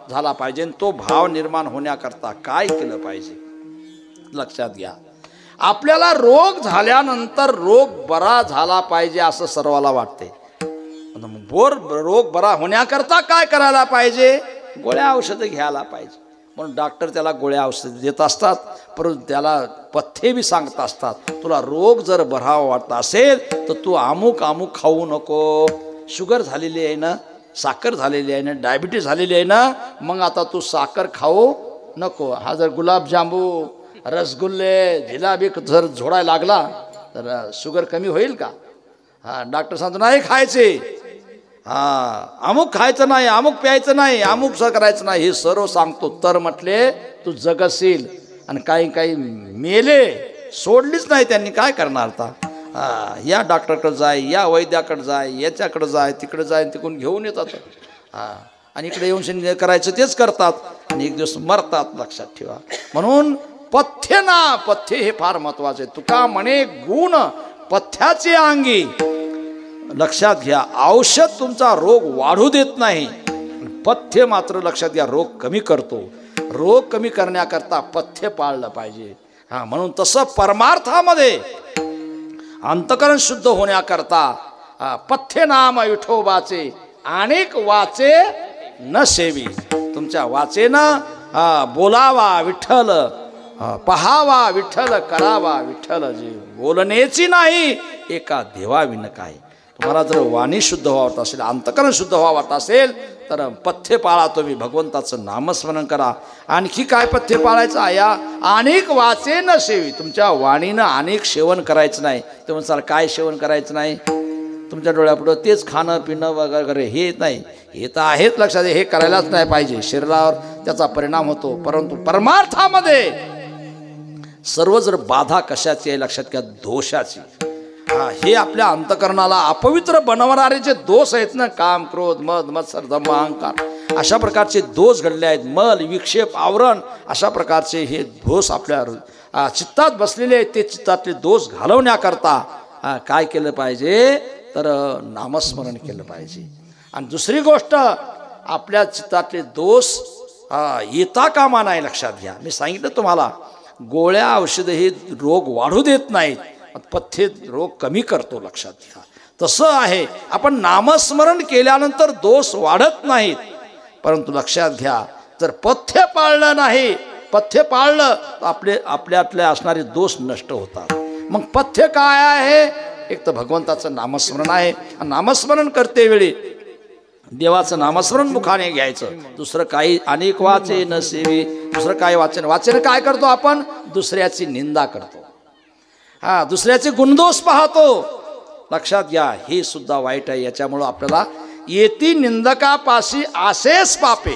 झाला पाहिजे. तो भाव निर्माण होण्याकरता काय केलं पाहिजे लक्षात घ्या. आपल्याला रोग झाल्यानंतर रोग बरा झाला पाहिजे असं सर्वाला वाटते. रोग बरा होण्याकरता काय करायला पाहिजे, गोळ्या औषधं घ्यायला पाहिजे. म्हणून डॉक्टर त्याला गोळ्या औषधं देत असतात, परंतु त्याला पथ्ये बी सांगत असतात. तुला रोग जर बरा वाटत असेल तर तू अमुक अमुक खाऊ नको. शुगर झालेली आहे ना, साखर झालेली आहे ना, डायबिटीस झालेली आहे ना, मग आता तू साखर खाऊ नको. हा जर गुलाबजांबू, रसगुल्ले, जिलाबी जर झोडायला लागला तर शुगर कमी होईल का. डॉक्टर सांगतो नाही खायचे, अमुक खायचं नाही, अमुक प्यायचं नाही, अमुक सर करायचं नाही, हे सर्व सांगतो. तर म्हटले तू जगशील. आणि काही काही मेले, सोडलीच नाही त्यांनी, काय करणार आता. या डॉक्टरकडे जाय, या वैद्याकडे जाय, याच्याकडे जाय, तिकडे जाय, तिकडून घेऊन येतात. आणि इकडे येऊन करायचं तेच करतात, आणि एक दिवस मरतात. लक्षात ठेवा. म्हणून पथ्य ना, पथ्य हे फार महत्वाचे. तुका म्हणे गुण पथ्याचे अंगी. लक्षात घ्या, औषध तुमचा रोग वाढू देत नाही, पथ्य मात्र लक्षात घ्या रोग कमी करतो. रोग कमी करण्याकरता पथ्य पाळलं पाहिजे. म्हणून तसं परमार्थामध्ये अंतःकरण शुद्ध होण्याकरता पथ्य नाम विठोबाचे, अनेक वाचे न सेवी. तुमच्या वाचेनं बोलावा विठ्ठल, पहावा विठ्ठल, करावा विठ्ठल, जे बोलण्याची नाही एका देवाविन काय. तुम्हाला जर वाणी शुद्ध व्हावत असेल, अंतःकरण शुद्ध व्हावत असेल तर पथ्य पाळा. तुम्ही भगवंताचं नामस्मरण करा. आणखी काय पथ्य पाळायचं, या अनेक वाचे न सेवी. तुमच्या वाणीनं अनेक सेवन करायचं नाही. ते म्हणसाल काय सेवन करायचं नाही, तुमच्या डोळ्यापुढं तेच खाणं पिणं वगैरे हे नाही, हे तर आहेच. लक्षात हे करायलाच नाही पाहिजे, शरीरावर त्याचा परिणाम होतो. परंतु परमार्थामध्ये सर्व जर बाधा कशाची आहे लक्षात घ्या, दोषाची. हे आपल्या अंतःकरणाला अपवित्र बनवणारे जे दोष आहेत ना, काम, क्रोध, मद, मत्सर, धम्म, अहंकार, अशा प्रकारचे दोष घडले आहेत. मल, विक्षेप, आवरण, अशा प्रकारचे हे दोष आपल्या चित्तात बसलेले आहेत. ते चित्तातले दोष घालवण्याकरता काय केलं पाहिजे, तर नामस्मरण केलं पाहिजे. आणि दुसरी गोष्ट, आपल्या चित्तातले दोष येता कामा नाही. लक्षात घ्या, मी सांगितलं तुम्हाला, गोळ्या औषधं हे रोग वाढू देत नाहीत, पथ्य रोग कमी करतो. लक्षात घ्या. तसं आहे, आपण नामस्मरण केल्यानंतर दोष वाढत नाहीत. परंतु लक्षात घ्या, जर पथ्य पाळलं नाही, पथ्य पाळलं तर आपल्यातले असणारे दोष नष्ट होतात. मग पथ्य काय आहे, एक तर भगवंताचं नामस्मरण आहे. नामस्मरण करते वेळी देवाचं नामस्मरण मुखाने घ्यायचं. दुसरं काही अनेक वाचे न सेवी. दुसरं काय वाचन काय करतो आपण, दुसऱ्याची निंदा करतो, दुसऱ्याचे गुणदोष पाहतो. लक्षात घ्या, हे सुद्धा वाईट आहे. याच्यामुळं आपल्याला येती निंदकापाशी आसेस पापे.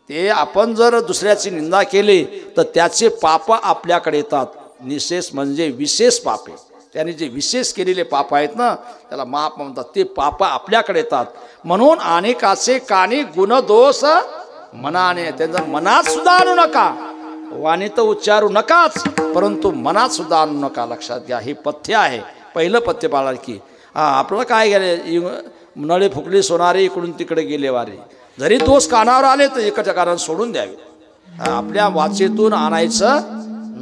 ते आपण जर दुसऱ्याची निंदा केली तर त्याचे पाप आपल्याकडे येतात. निशेष म्हणजे विशेष पापे. त्याने जे विशेष केलेले पाप आहेत ना त्याला माप म्हणतात. ते पाप आपल्याकडे येतात. म्हणून अनेकाचे कानी गुणदोष मनाने, त्यांचं मनात सुद्धा आणू नका. वाणी तर उच्चारू नकाच, परंतु मनात सुद्धा आणू नका. लक्षात घ्या, हे पथ्य आहे. पहिलं पथ्य पाळा की आपलं काय गेले नळे फुकली सोनारे इकडून तिकडे गेले वारे. जरी दोष कानावर आले तर एकाच्या कानावर सोडून द्यावे. आपल्या वाचेतून आणायचं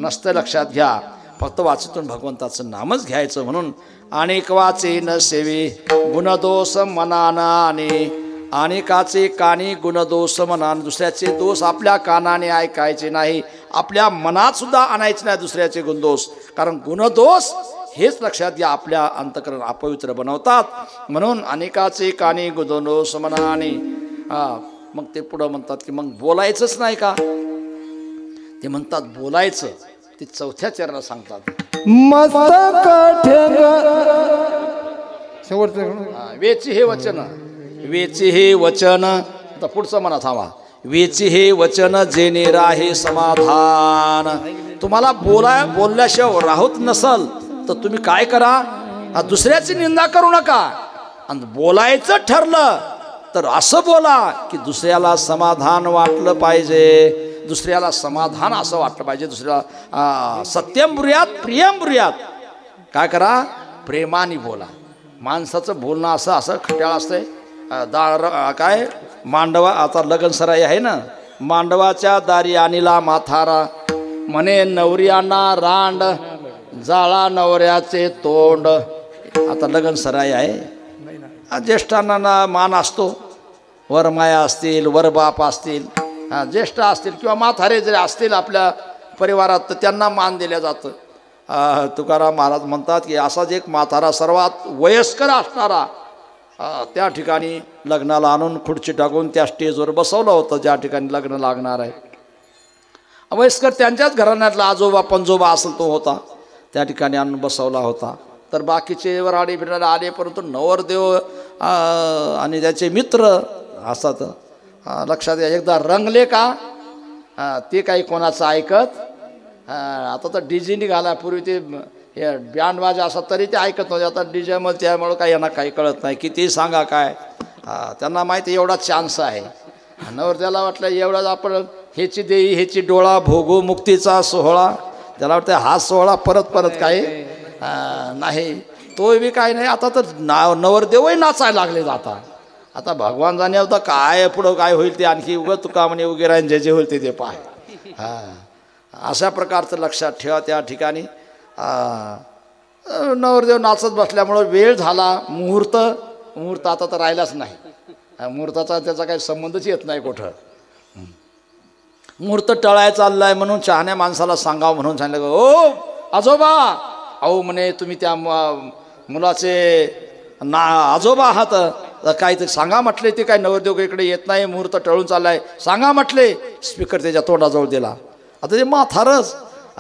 नसतं. लक्षात घ्या, फक्त वाचेतून भगवंताचं नामच घ्यायचं. म्हणून अनेक वाचे न सेवे गुणदोष मनाना आणि अनेकाचे कानी गुणदोष मनान. दुसऱ्याचे दोष आपल्या कानाने ऐकायचे नाही, आपल्या मनात सुद्धा आणायचे नाही दुसऱ्याचे गुणदोष. कारण गुणदोष हेच लक्षात घ्या आपल्या अंतःकरण अपवित्र बनवतात. म्हणून अनेकाचे कानी गुणदोष मनाने. मग ते पुढं म्हणतात की मग बोलायचंच नाही का? ते म्हणतात बोलायचं. ते चौथ्या चरणात सांगतात. मस्तक ठेंग शेवटचं वेची हे वचन, वेची हे वचन. आता पुढचं म्हणा थांबा. वेची हे वचन जेणे राहे समाधान. तुम्हाला बोलल्याशिवाय राहत नसल तर तुम्ही काय करा, दुसऱ्याची निंदा करू नका. आणि बोलायचं ठरलं तर असं बोला की दुसऱ्याला समाधान वाटलं पाहिजे. दुसऱ्याला समाधान असं वाटलं पाहिजे. दुसऱ्याला सत्यम ब्रूयात प्रियम ब्रूयात. काय करा, प्रेमाने बोला. माणसाचं बोलणं असं खट्याळ असतंय. काय मांडवा, आता लगन सराई आहे ना, मांडवाच्या दारी आणिला माथारा म्हणे नवऱ्यांना रांड जाळा नवऱ्याचे तोंड. आता लगन सराई आहे. ज्येष्ठांना मान असतो. वरमाया असतील, वरबाप असतील, ज्येष्ठ असतील किंवा म्हातारे जरी असतील आपल्या परिवारात तर त्यांना मान दिलं जातं. तुकाराम महाराज म्हणतात की असाच एक म्हातारा सर्वात वयस्कर असणारा त्या ठिकाणी लग्नाला आणून खुर्ची टाकून त्या स्टेजवर बसवलं होतं ज्या ठिकाणी लग्न लागणार आहे. वयस्कर त्यांच्याच घराण्यातला आजोबा पंजोबा असेल तो होता, त्या ठिकाणी आणून बसवला होता. तर बाकीचे वराडी फिरायला आले, परंतु नवरदेव आणि त्याचे मित्र असतात. लक्षात घ्या, एकदा रंगले का ते काही कोणाचं ऐकत. आता तर डीजे निघाला. पूर्वी ते हे बँड वाजा असतात तरी ते ऐकत नव्हते. आता डीजेमध्ये त्यामुळं काही यांना काही कळत नाही. किती सांगा काय, त्यांना माहिती एवढा चान्स आहे. नवरदेवाला वाटलं एवढाच आपण ह्याची देई ह्याची डोळा भोगू मुक्तीचा सोहळा. त्याला वाटतं हा सोहळा परत परत काही नाही. तो बी काही नाही. आता तर नवरदेवही नाचायला लागले जाता. आता भगवान जाणे होता काय पुढं काय होईल ते आणखी उगं तुका म्हणे उगे राहीन जे होईल ते पाय. अशा प्रकारचं लक्षात ठेवा. त्या ठिकाणी नवरदेव नाचत बसल्यामुळं वेळ झाला. मुहूर्त आता तर राहिलाच नाही. मुहूर्ताचा त्याचा काही संबंधच येत नाही कुठं. मुहूर्त टळाय चाललाय म्हणून शहाण्या माणसाला सांगावं म्हणून सांगितलं, ओ आजोबा, अहो म्हणे तुम्ही त्या मुलाचे आजोबा आहात, काय ते सांगा म्हटले. ते काय नवरदेव इकडे येत नाही, मुहूर्त टळून चाललाय, सांगा म्हटले. स्पीकर त्याच्या तोंडाजवळ दिला. आता ते म्हातारच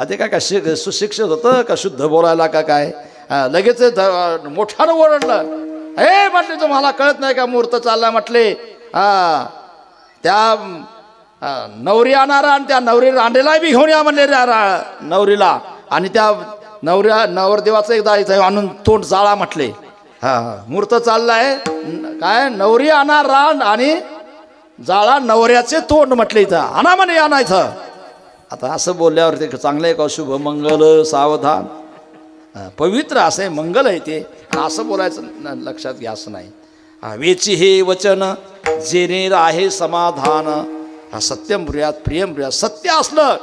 ते काय सुशिक्षित होतं का शुद्ध बोलायला का काय, लगेच मोठ्यानं ओरडलं. हे म्हटले तुम्हाला कळत नाही का मुहूर्त चालला म्हटले. त्या नवरी आणणारा आणि त्या नवरी रांडेला बी घेऊन या म्हणले नवरीला. आणि त्या नवरदेवाचं एकदा इथं आणून तोंड जाळा म्हटले. मुहूर्त चाललाय काय, नवरी आणा रांड आणि जाळा नवऱ्याचे तोंड म्हटले. इथं आणा म्हणे आणायचं. आता असं बोलल्यावर ते चांगलं आहे का, शुभ मंगल सावधान पवित्र असं आहे, मंगल आहे ते. असं बोलायचं लक्षात घ्या, असं नाही. वेची हे वचन जेणे राहे समाधान. सत्यम ब्रूयात प्रियम ब्रूयात. सत्य असलं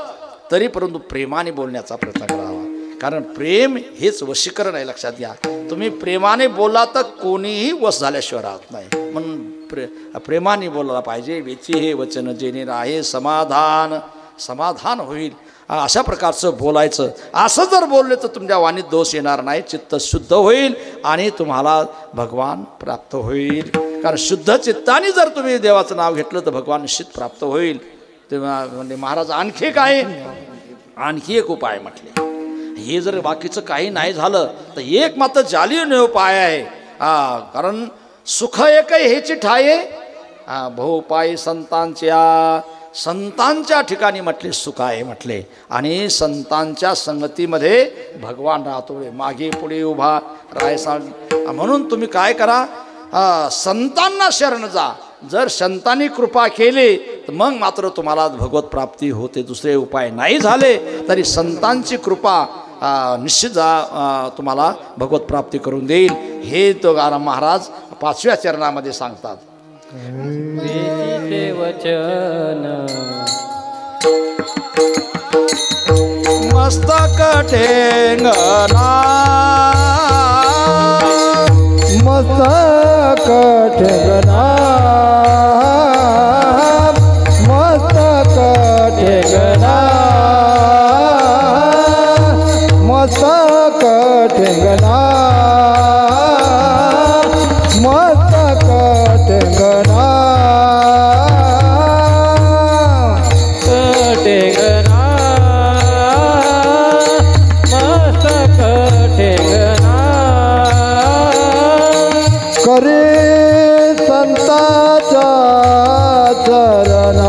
तरी परंतु प्रेमाने बोलण्याचा प्रयत्न करावा. कारण प्रेम हेच वशीकरण आहे. लक्षात घ्या, तुम्ही प्रेमाने बोलला तर कोणीही वश झाल्याशिवाय राहत नाही. म्हणून प्रेमाने बोलायला पाहिजे. वेची हे वचन जेणे राहे समाधान. समाधान होईल अशा प्रकारचं बोलायचं. असं जर बोलले तर तुमच्या वाणीत दोष येणार नाही, चित्त शुद्ध होईल आणि तुम्हाला भगवान प्राप्त होईल. कारण शुद्ध चित्ताने जर तुम्ही देवाचं नाव घेतलं तर भगवान निश्चित प्राप्त होईल. तेव्हा म्हणजे महाराज आणखी काय, आणखी एक उपाय म्हटले. हे जर बाकीचं काही नाही झालं तर एक मात्र जालीन उपाय आहे. कारण सुख एक हेची ठाये बहुपायी संतांच्या. संतांच्या ठिकाणी म्हटले सुख आहे म्हटले, आणि संतांच्या संगतीमध्ये भगवान राहतो. मागे पुढे उभा राय सांग. म्हणून तुम्ही काय करा, संतांना शरण जा. जर संतांनी कृपा केली तर मग मात्र तुम्हाला भगवत प्राप्ती होते. दुसरे उपाय नाही झाले तरी संतांची कृपा निश्चित तुम्हाला भगवत प्राप्ती करून देईल. हे तुकाराम महाराज 5व्या चरणामध्ये सांगतात. वचन मस्तक ठेंगना मस्तक ठेंगना मस्तक ठेंगना मस्तक ठेंगना मस्तक ठेंगना टेंगना मस्तक टेंगना करे संताचा चरणा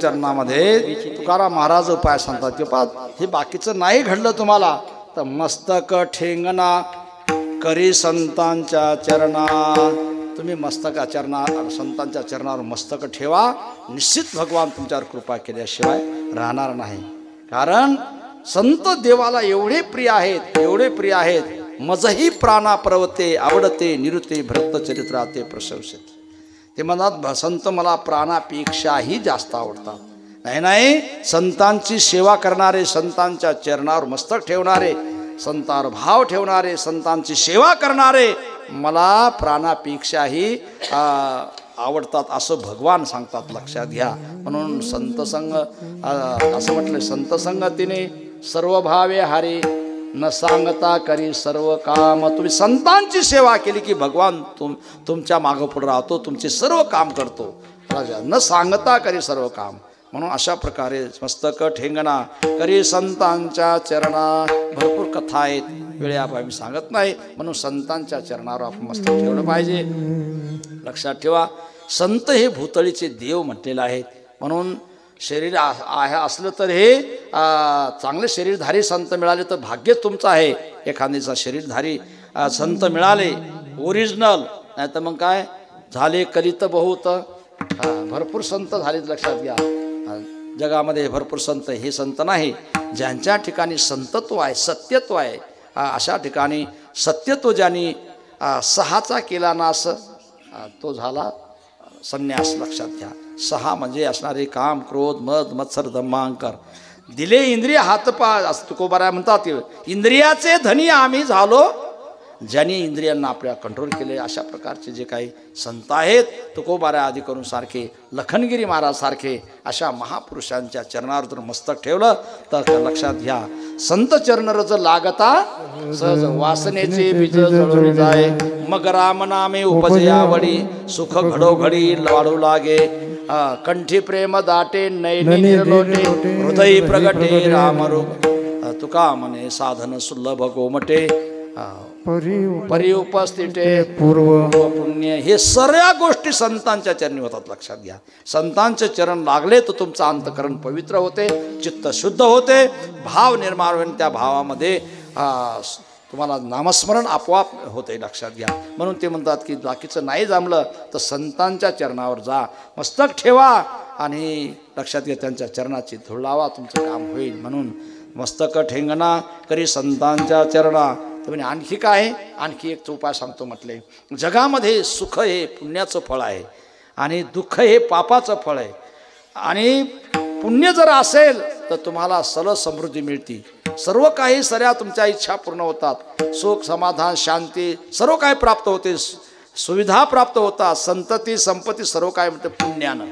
चरणामध्ये तुकाराम महाराज उपाय सांगतात की हे बाकीचं नाही घडलं तुम्हाला तर मस्तक ठेंगना करी संतांच्या चरणा. तुम्ही मस्तका संतांच्या चरणावर मस्तक ठेवा. निश्चित भगवान तुमच्यावर कृपा केल्याशिवाय राहणार नाही. कारण संत देवाला एवढे प्रिय आहेत, एवढे प्रिय आहेत. मजही प्राणा प्रवते आवडते निरुते भक्तचरित्राते प्रशंसित. ते म्हणतात संत मला प्राणापेक्षाही जास्त आवडतात. नाही, संतांची सेवा करणारे, संतांच्या चरणावर मस्तक ठेवणारे, संतांवर भाव ठेवणारे, संतांची सेवा करणारे मला प्राणापेक्षाही आवडतात असं भगवान सांगतात. लक्षात घ्या. म्हणून संतसंग असं म्हटलं, संतसंगतीने सर्व भावे हारे न सांगता करी सर्व काम. तुम्ही संतांची सेवा केली की भगवान तुमच्या मागं पुढे राहतो, तुमचे सर्व काम करतो. न सांगता करी सर्व काम. म्हणून अशा प्रकारे मस्तक ठेंगणा करी संतांच्या चरणा. भरपूर कथा आहेत, वेळेअभावी सांगत नाही. म्हणून संतांच्या चरणावर आपण मस्तक ठेवलं पाहिजे. लक्षात ठेवा, संत हे भूतळीचे देव म्हटलेले आहेत. म्हणून शरीर असलं तर हे चांगले शरीरधारी संत मिळाले तर भाग्य तुमचं आहे. एखाद्याचा शरीरधारी संत मिळाले ओरिजिनल, नाही तर मग काय झाले कलित बहुत. भरपूर संत झालेत. लक्षात घ्या, जगामध्ये भरपूर संत. हे संत नाही, ज्यांच्या ठिकाणी संतत्व आहे, सत्यत्व आहे, अशा ठिकाणी सत्यत्व ज्यांनी सहाचा केला नास तो झाला संन्यास. लक्षात घ्या, 6 म्हणजे असणारे काम, क्रोध, मद, मत्सर, दंभांकर. दिले इंद्रिय हातपाय असं तुकोबाराय म्हणतात. इंद्रियाचे धनी आम्ही झालो ज्यांनी इंद्रियांना आपल्या कंट्रोल केले. अशा प्रकारचे जे काही संत आहेत, तुकोबाराय आदी करून सारखे, लखनगिरी महाराज सारखे अशा महापुरुषांच्या चरणावर जर मस्तक ठेवलं तर लक्षात घ्या, संत चरण रज लागता सहज वासनेचे बीज जळून जाय. मग राम नामे उपजयावडी सुख घडोघडी वाढू लागे. कंठी प्रेम दाटे नैनी निर्लोटे हृदय प्रगटे रामरूप. तुका म्हणे साधन सुलभ गोमटे परिउपस्थिते पूर्व पुण्य. हे सर्व गोष्टी संतांच्या चरणी होतात. लक्षात घ्या, संतांचे चरण लागले तर तुमचं अंतकरण पवित्र होते, चित्त शुद्ध होते, भाव निर्माण होऊन त्या भावामध्ये तुम्हाला नामस्मरण आपोआप होते. लक्षात घ्या. म्हणून ते म्हणतात की बाकीचं नाही जमलं तर संतांच्या चरणावर जा, मस्तक ठेवा आणि लक्षात घ्या त्यांच्या चरणाची धूळ लावा, तुमचं काम होईल. म्हणून मस्तक ठेंगणा करी संतांच्या चरणा. तर म्हणे आणखी काय आहे? आणखी एक उपाय सांगतो म्हटले, जगामध्ये सुख हे पुण्याचं फळ आहे आणि दुःख हे पापाचं फळ आहे. आणि पुण्य जर असेल तर तुम्हाला सरळ समृद्धी मिळते, सर्व काही सऱ्या तुमच्या इच्छा पूर्ण होतात, सुख समाधान शांती सर्व काही प्राप्त होते, सुविधा प्राप्त होतात, संतती संपत्ती सर्व काय म्हणते पुण्यानं.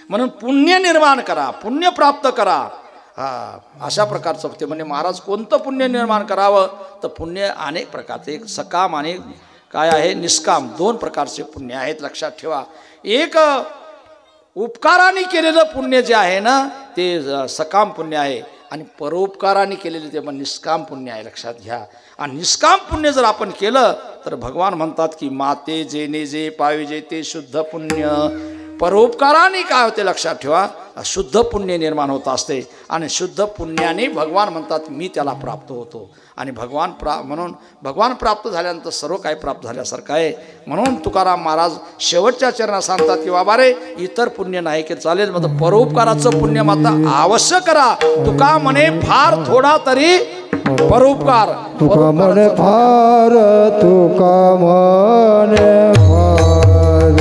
म्हणून पुण्य निर्माण करा, पुण्य प्राप्त करा. अशा प्रकारचं होते. म्हणजे महाराज कोणतं पुण्य निर्माण करावं? तर पुण्य अनेक प्रकारचे, एक सकाम आणि काय आहे निष्काम, दोन प्रकारचे पुण्य आहेत, लक्षात ठेवा. एक उपकाराने केलेलं पुण्य जे आहे ना ते सकाम पुण्य आहे आणि परोपकाराने केलेले ते पण निष्काम पुण्य आहे, लक्षात घ्या. आणि निष्काम पुण्य जर आपण केलं तर भगवान म्हणतात की माते जेने जे पाविजे ते शुद्ध पुण्य. परोपकाराने काय होते लक्षात ठेवा, शुद्ध पुण्य निर्माण होत असते आणि शुद्ध पुण्याने भगवान म्हणतात मी त्याला प्राप्त होतो. आणि म्हणून भगवान प्राप्त झाल्यानंतर सर्व काही प्राप्त झाल्यासारखं आहे. म्हणून तुकाराम महाराज शेवटच्या चरणात सांगतात की बाबा रे इतर पुण्य नाही की चालेल, मग परोपकाराचं पुण्य मात्र अवश्य करा. तुका म्हणे फार थोडा तरी परोपकार. तुका म्हणे फार, तुका म्हणे फार,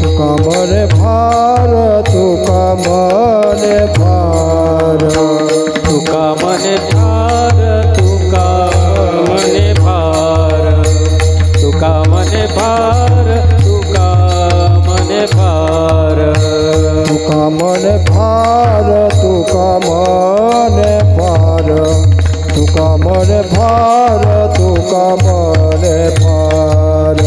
तुका म्हणे फार, तुका म्हणे फार, तुका म्हणे फार, तुका म्हणे फार, तुका म्हणे फार, तुका म्हणे फार, तुका म्हणे फार, तुका म्हणे फार, तुका म्हणे फार, तुका म्हणे फार,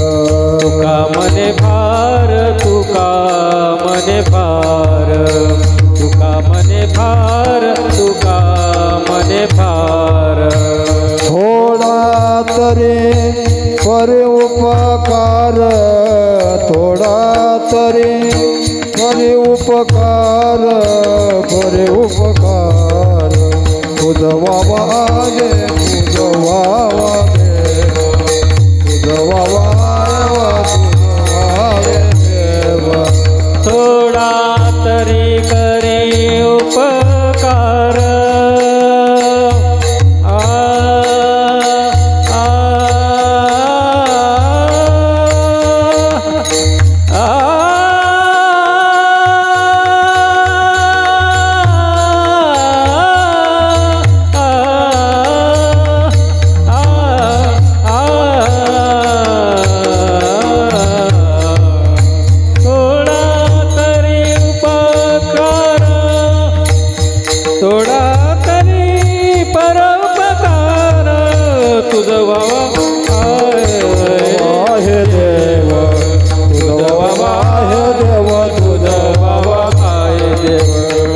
तुका म्हणे फार, तुका म्हणे फार, तुका म्हणे फार, तुका म्हणे फार. थोडा तरी परी उपकार, थोडा तरी परी उपकार, परी उपकार. उजवावा गे, उजवावा गे, उजवावा देवा. थोडा तरी करी उपकार.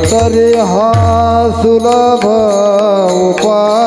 तरी हा सुलभ उपाय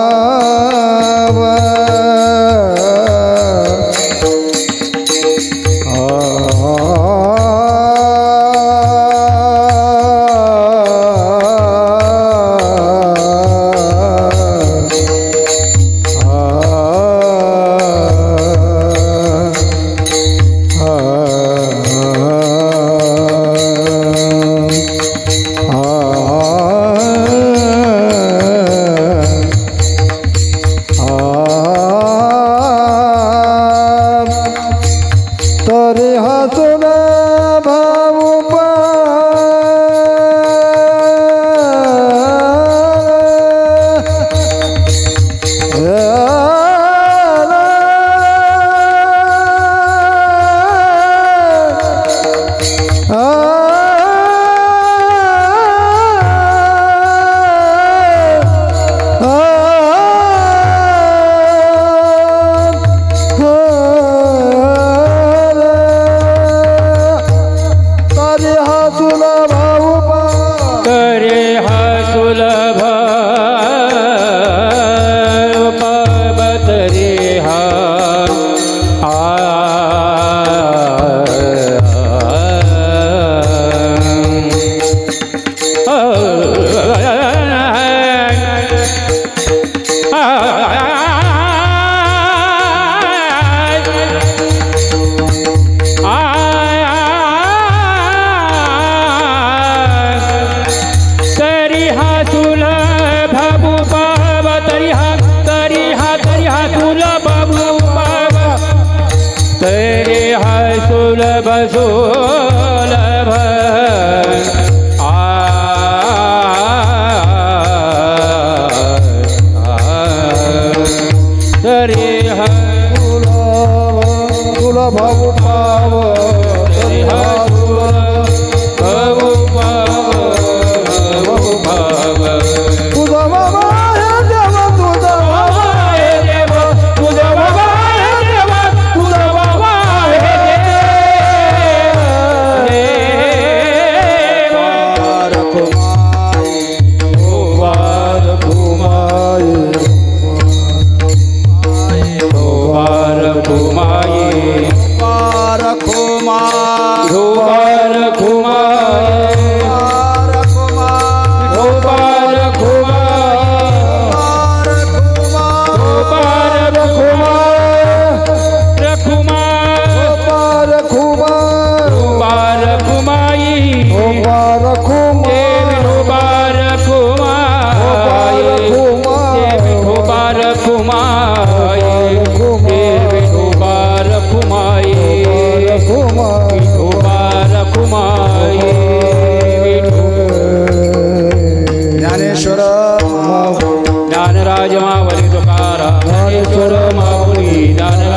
सुलभ तरी सुलभ भाव तरी तुझा बाबा हे देव तुझा बाबा हे देव तुझा बाबा हे देव तुझा बाबा हे देव वार घुमाई वार घुमाई पार खोमा वार घुमाई पार खोमा वार घुमाई ज्ञानेश्वर ज्ञानराज मावली तुकाराम ज्ञानेश्वर माऊली ज्ञान